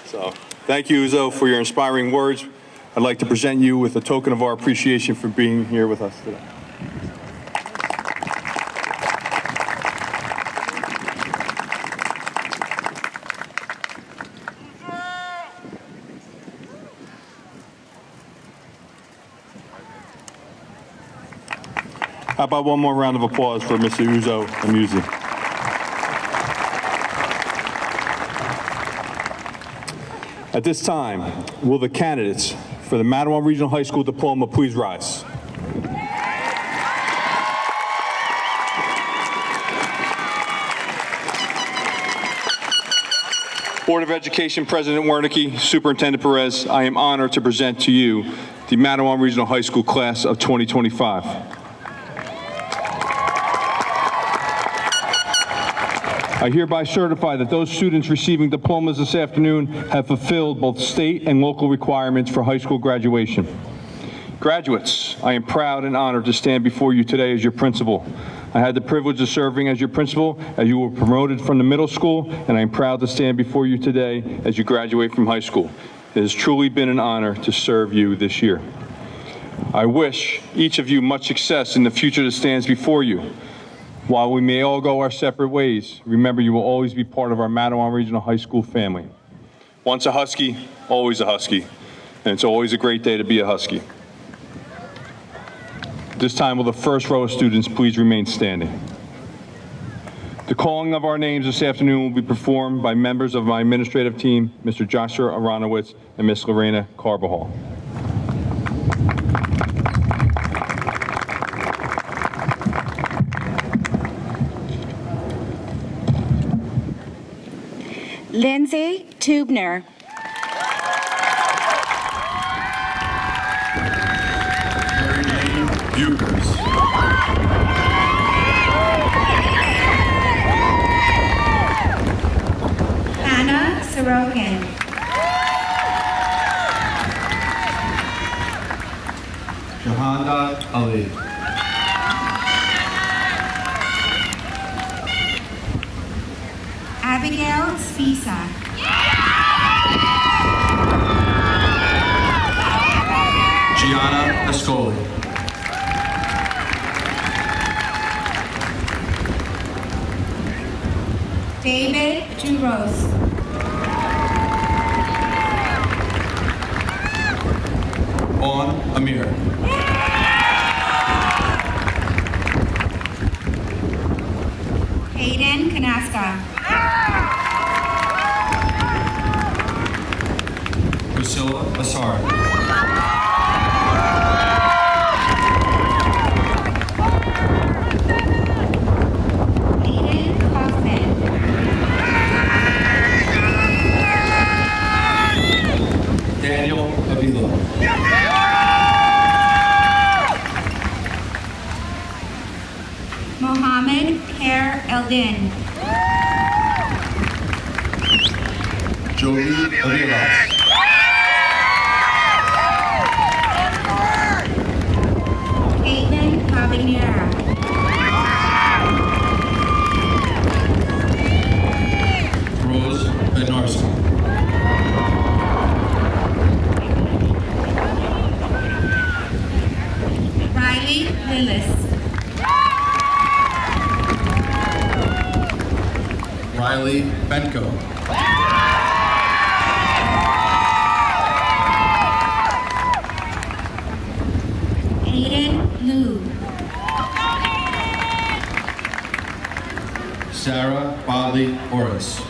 So, thank you, Uzo, for your inspiring words. I'd like to present you with a token of our appreciation for being here with us today. How about one more round of applause for Mr. Uzo Amuzi? At this time, will the candidates for the Mattawan Regional High School diploma please rise? Board of Education President Wernicke, Superintendent Perez, I am honored to present to you the Mattawan Regional High School class of 2025. I hereby certify that those students receiving diplomas this afternoon have fulfilled both state and local requirements for high school graduation. Graduates, I am proud and honored to stand before you today as your principal. I had the privilege of serving as your principal as you were promoted from the middle school, and I am proud to stand before you today as you graduate from high school. It has truly been an honor to serve you this year. I wish each of you much success in the future that stands before you. While we may all go our separate ways, remember you will always be part of our Mattawan Regional High School family. Once a Husky, always a Husky, and it's always a great day to be a Husky. This time, will the first row of students please remain standing? The calling of our names this afternoon will be performed by members of my administrative team, Mr. Joshua Aronowitz and Ms. Lorena Carbajal. Lindsay Tubner. Hannah Sorokin. Shahanda Ali. Abigail Spisa. Gianna Ascoli. David Juros. Vaughn Amir. Hayden Kanaska. Priscilla Asar. Aiden Hoffman. Daniel Avila. Mohammed Khair Eldin. Joey Avilas. Habanera. Rose Bednarski. Riley Lillis. Riley Benko. Aiden Liu. Sarah Bodley Horace.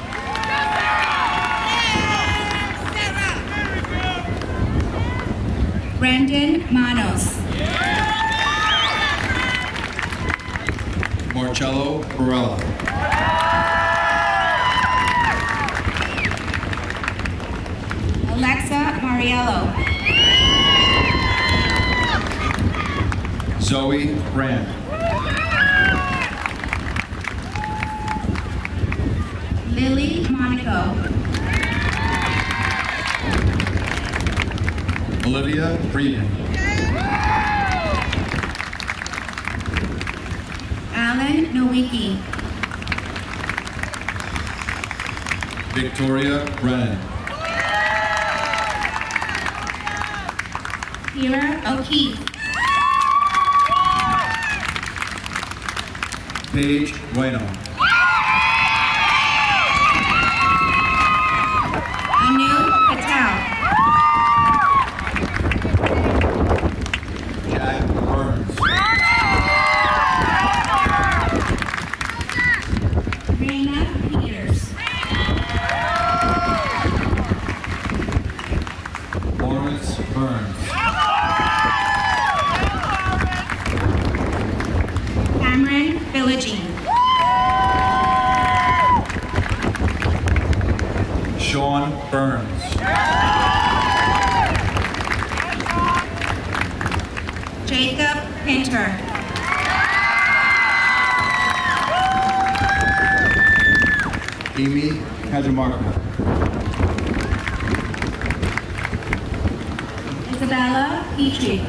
Brendan Manos. Marcello Barella. Alexa Mariello. Zoe Brand. Lily Monaco. Olivia Friedman. Alan Nowicki. Victoria Brennan. Kira O'Keefe. Paige Bueno. Anu Patel. Jack Burns. Raina Peters. Lawrence Burns. Cameron Villagine. Sean Burns. Jacob Pinter. Amy Kajamarka. Isabella Petrie.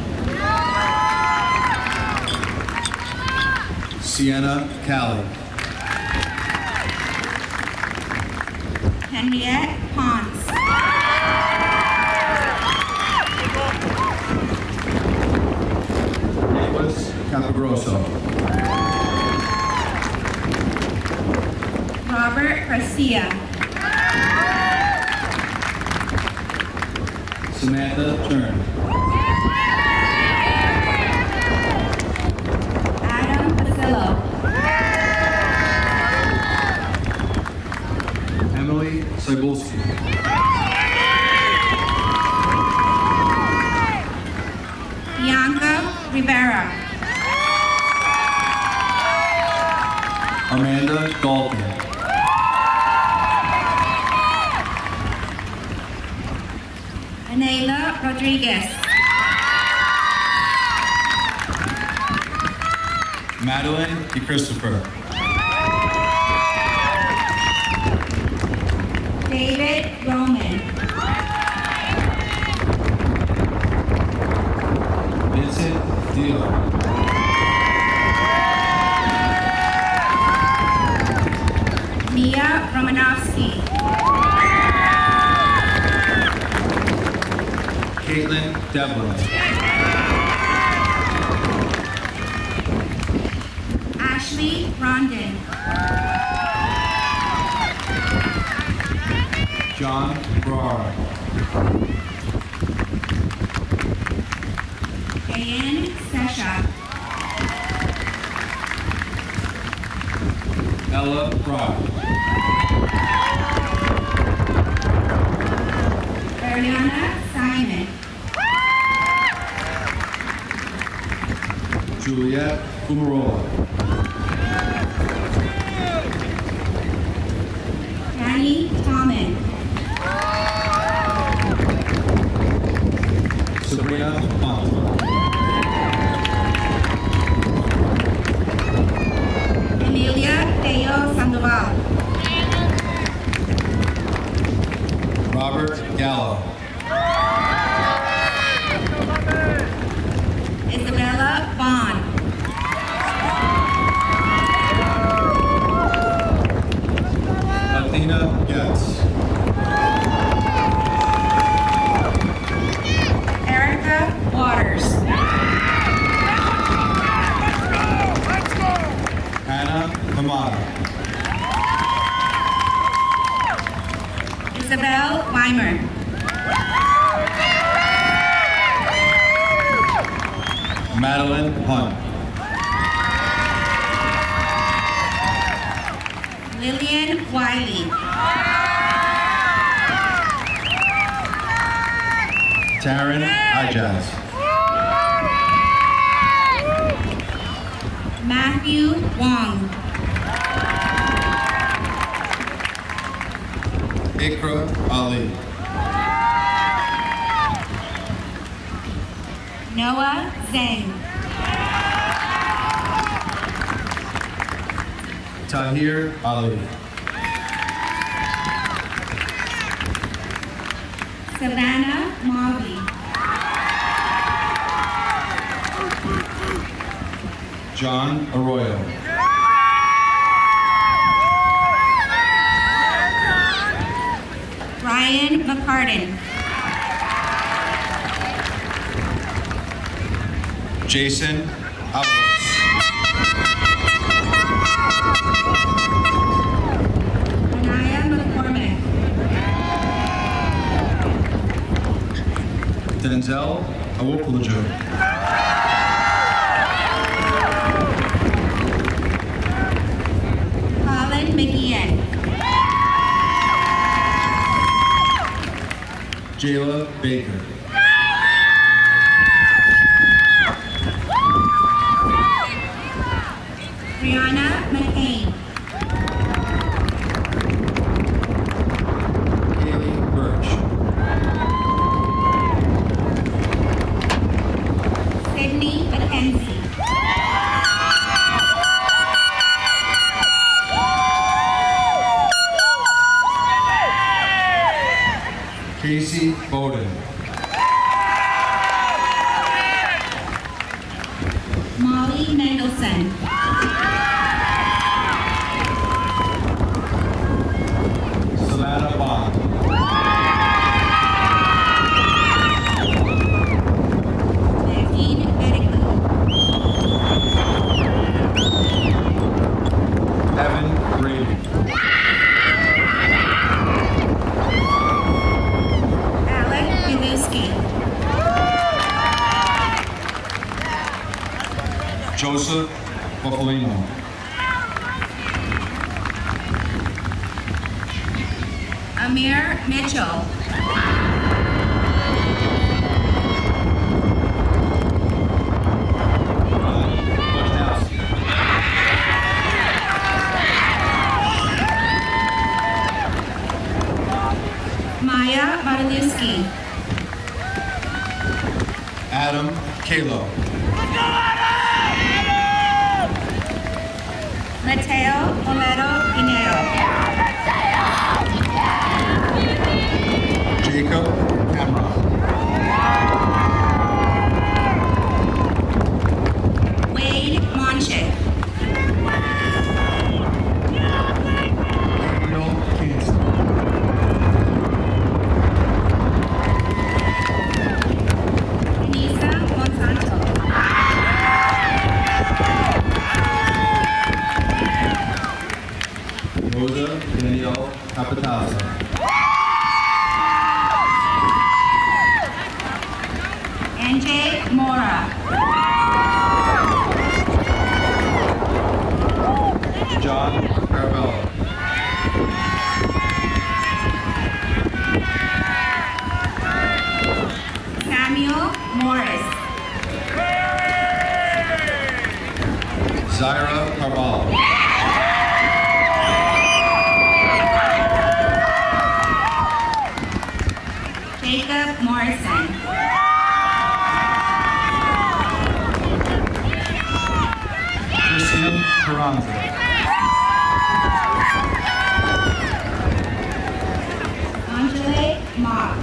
Sienna Callie. Henriette Pons. Nicholas Capagrosso. Robert Garcia. Samantha Turn. Adam Basillo. Emily Cybulski. Bianca Rivera. Amanda Dalton. Anela Rodriguez. Madeline DeChristopher. David Roman. Vincent Deal. Mia Romanowski. Caitlin Devlin. Ashley Rondon. John Ferrara. Diane Sesha. Ella Fry. Ariana Simon. Juliette Fumarola. Danny Tommen. Sabrina Font. Emilia Teo Sandoval. Robert Gallo. Isabella Vaughn. Isabel Weimer. Madeline Hunt. Lillian Wiley. Taryn Ijaz. Matthew Wong. Ikra Ali. Noah Zhang. Tahir Ali. Savannah Mavi. John Arroyo. Ryan McCartan. Jason Avalos. Anaya McCormick. Denzel Awopulajo. Colin McGeehan. Jayla Baker. Brianna McCain. Haley Birch. Sydney McKenzie. Casey Bowden. Molly Mendelson. Savannah Bond. Nadine Medical. Evan Brady. Alec Miluski. Joseph Buffalino. Amir Mitchell. Maya Barlewski. Adam Kalo. Mateo Olero Pinero. Jacob Cameron. Wade Monchik. Daniel Kinsey. Anissa Monsanto. Rosa Danielle Capitazzo. NJ Mora. John Carabello. Samuel Morris. Zaira Carvalho. Jacob Morrison. Christian Carranza. Angele Mock.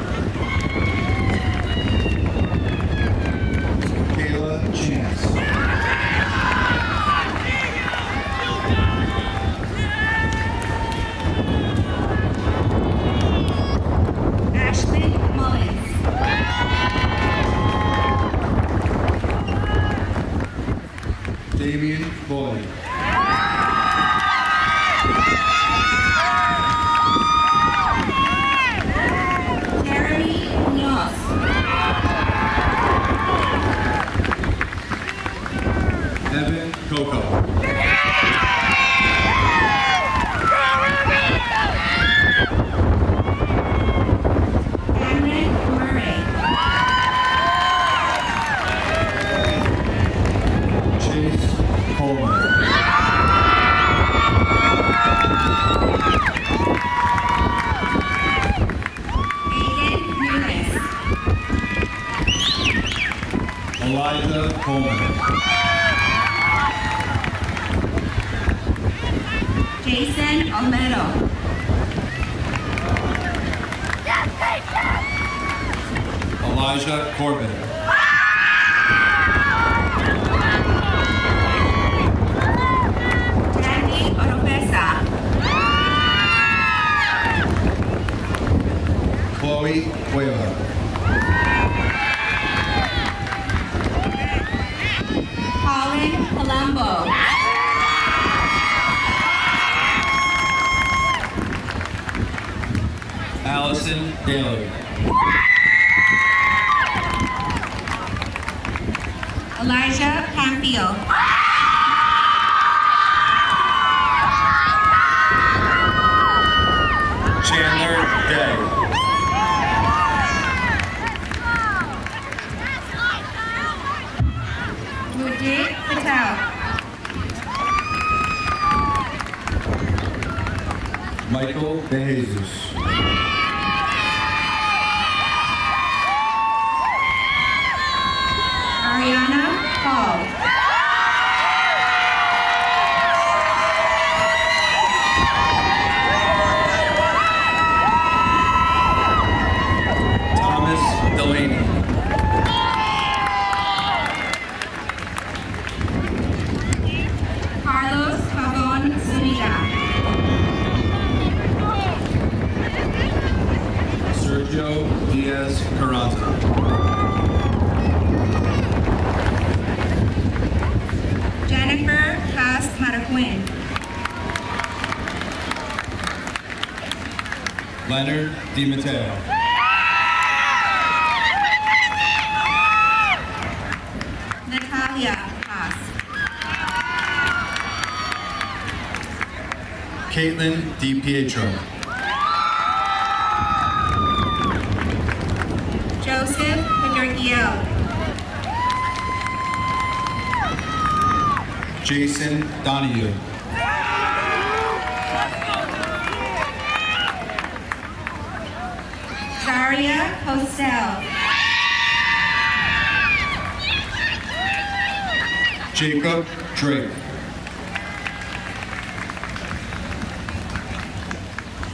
Kayla Chance. Jason Olmedo. Elijah Corbin. Randy Oropesa. Chloe Cueva. Colin Colombo. Allison Daly. Elijah Campio. Chandler Day. Mujib Patel. Michael De Jesus. Ariana Paul. Thomas Delaney. Carlos Pavon Zuniga. Sergio Diaz Carranza. Jennifer Haas Maracuin. Leonard DiMatteo. Natalia Haas. Caitlin DiPietro. Joseph Pedorgiel. Jason Donahue. Zaria Hosel. Jacob Drake.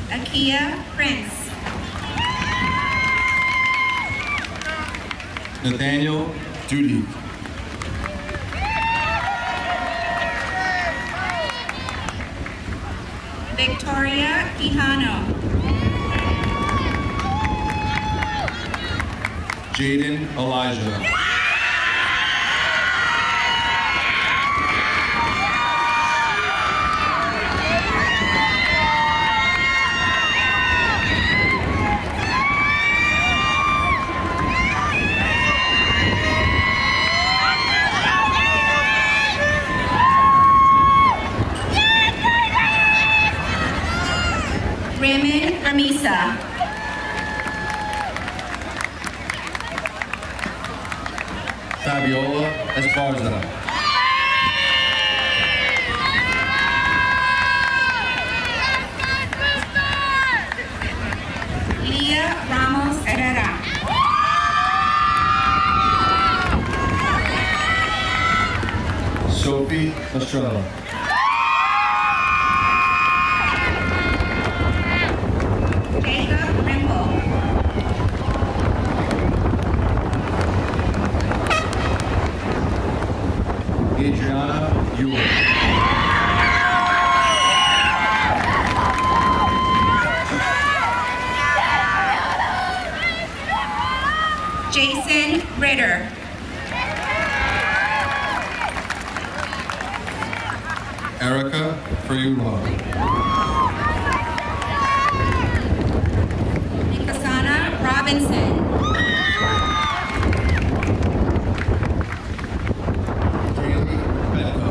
Akia Prince. Nathaniel Duty. Victoria Quijano. Jaden Elijah. Raymond Ramisa. Fabiola Esparza. Leah Ramos Herrera. Sophie Estrella. Jacob Rimble. Adriana Ewell. Jason Ritter. Erica Friulo. Nikasana Robinson. Kaylee Benko.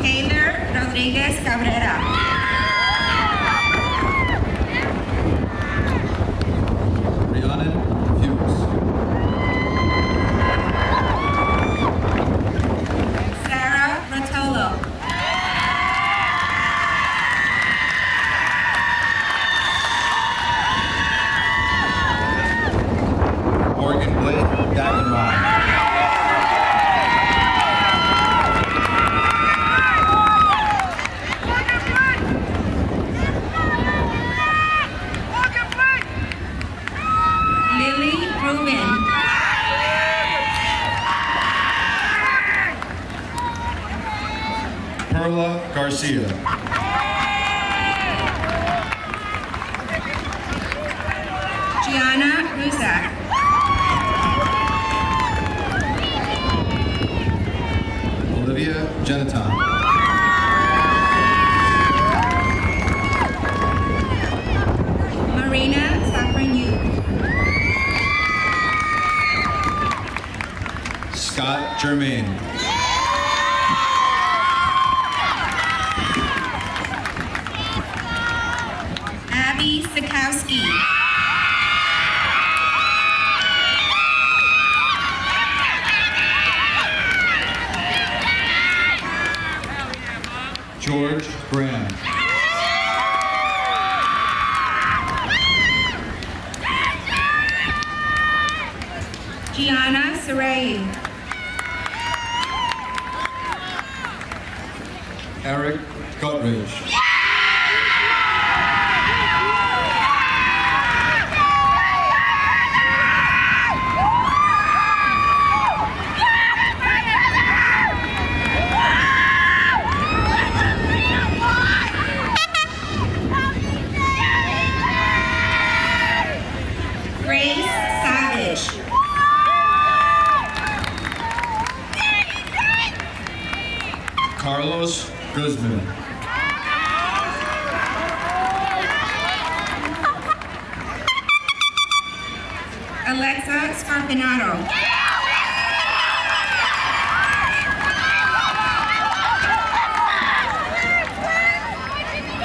Taylor Rodriguez Cabrera. Rhiannon Hughes. Sarah Rotolo. Garcia. Gianna Ruzak. Olivia Geniton. Marina Safranyu. Scott Germain. Abby Sikowski. George Graham. Gianna Sarai. Eric Guttridge. Grace Savage. Carlos Guzman. Alexa Scarpinato.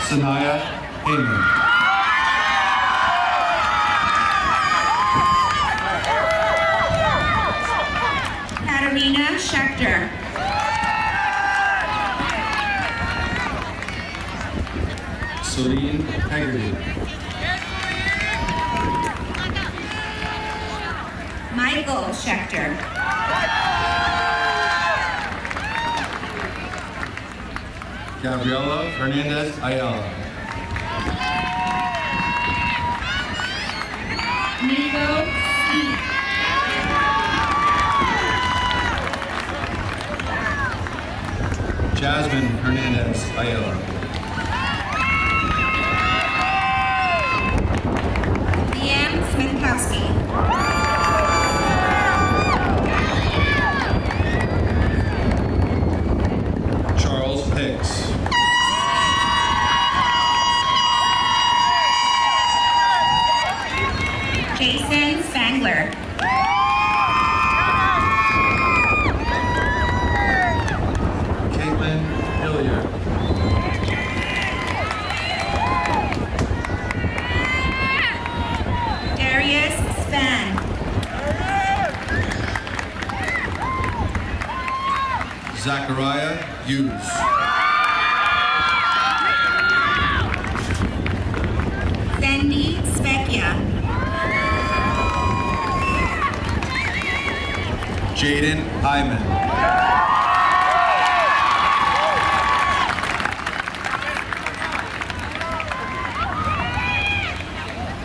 Sanaya Heyman. Katarina Schechter. Celine Haggerty. Michael Schechter. Gabriela Hernandez Ayala. Nico Steve. Jasmine Hernandez Ayala. Liam Smithkowski. Charles Hicks. Jason Spangler. Caitlin Hilliard. Darius Span. Zachariah Hughes. Sandy Specchia. Jaden Hyman.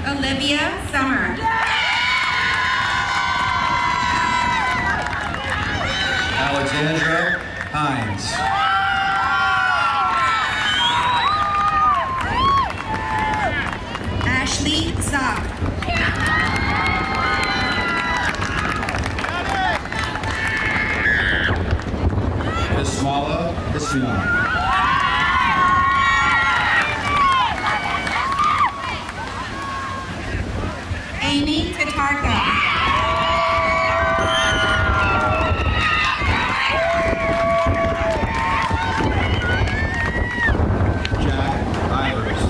Olivia Summer. Alexandra Hines. Ashley Zock. Ismala Ismian. Amy Tatarka. Jack Ivers.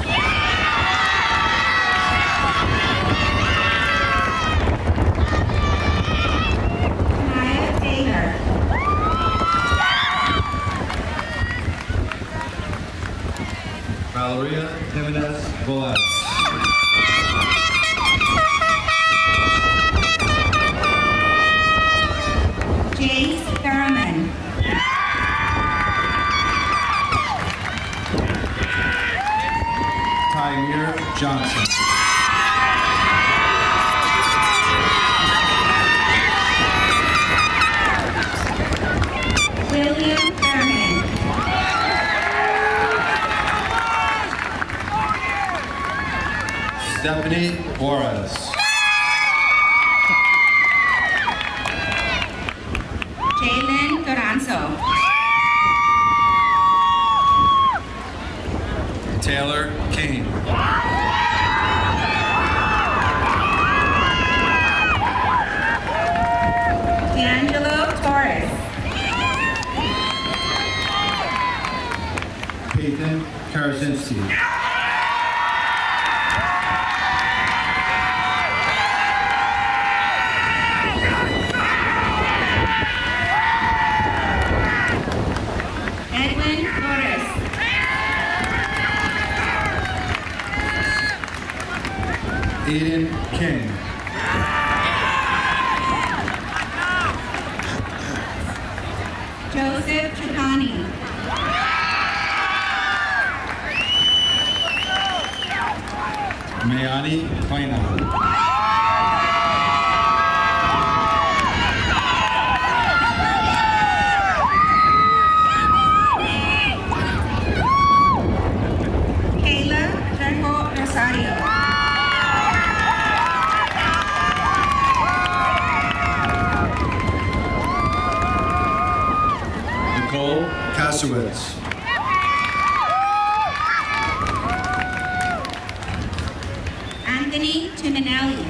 Maya Taylor. Stephanie Juarez. Jalen Toranzo. Taylor Kane. D'Angelo Torres. Peyton Karazinski. Edwin Torres. Aiden King. Joseph Chicani. Mayani Faina. Kayla Trejo Rosario. Nicole Kasowitz. Anthony Timinelli.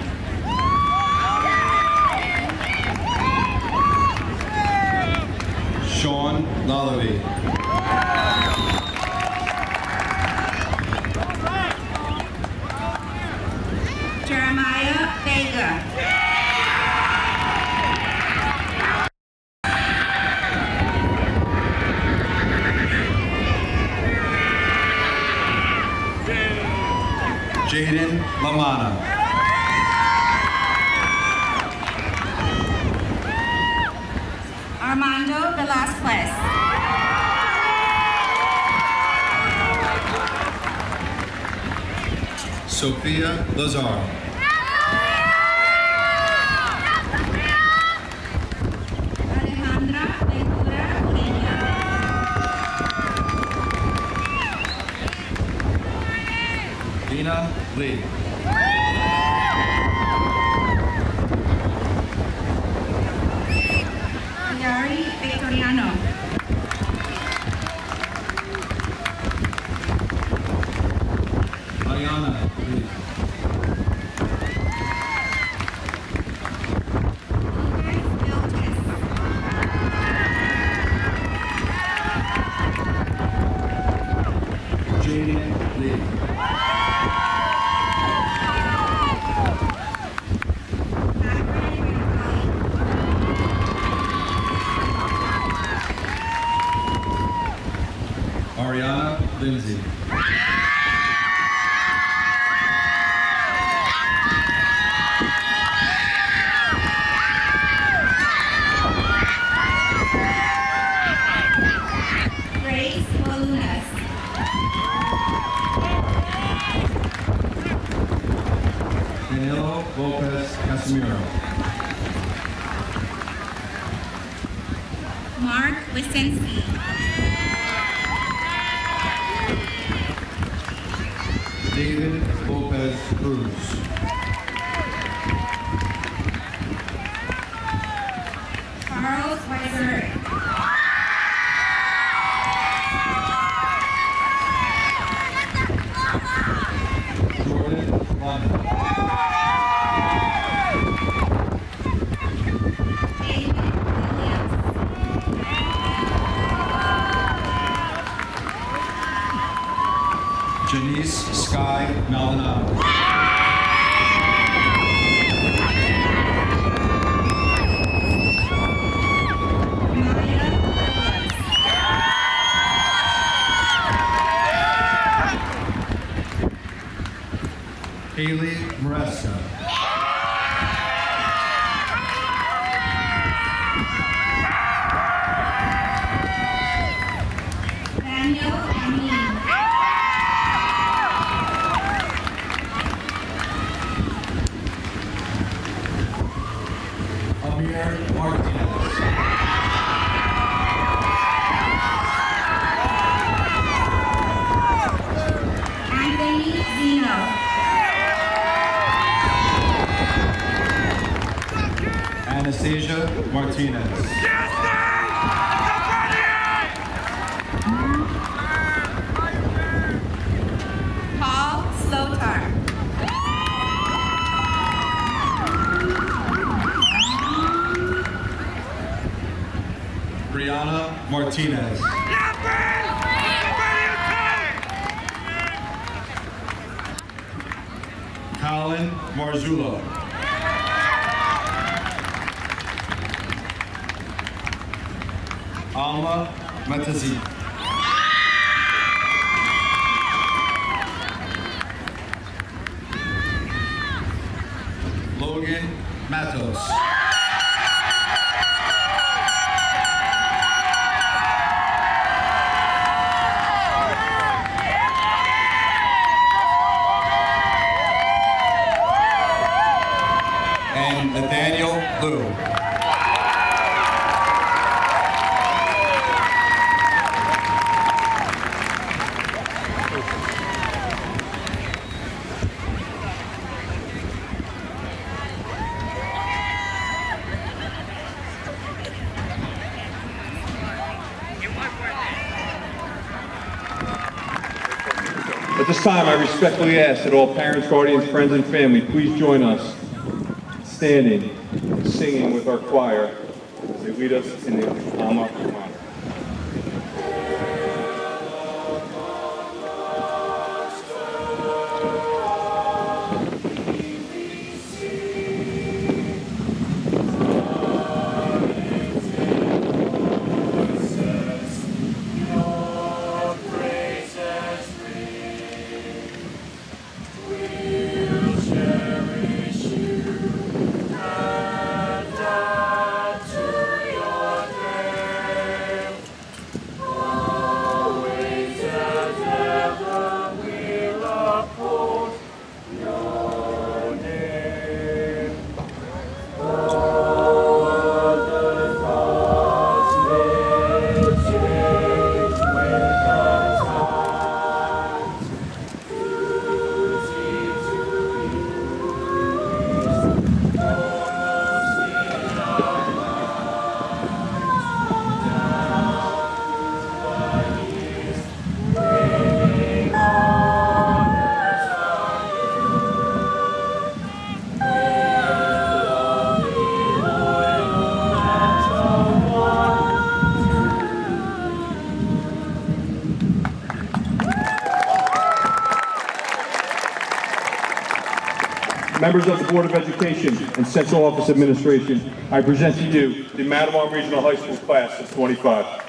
Sean Lullaby. Jeremiah Vega. Jaden Lamana. Armando Velasquez. Sophia Lazaro. Alejandra Ventura Ureña. Dina Lee. Yari Victoriano. Mariana Lee. Jaden Lee. Ariana Lindsay. Grace Walunas. Danilo Lopez Casimiro. Mark Wisinski. David Lopez Cruz. Charles Weiser. Jordan London. David Williams. Janice Sky Maldonado. Maya Williams. Haley Maresca. Daniel Amin. Amir Martinez. Anthony Zeno. Anastasia Martinez. Paul Slotar. Brianna Martinez. Colin Marzullo. Alma Matazi. Logan Matos. And Nathaniel Liu. At this time, I respectfully ask that all parents, guardians, friends, and family please join us standing, singing with our choir as they lead us in the Alma Mater. Members of the Board of Education and Central Office Administration, I present to you the Matawan Regional High School Class of '25.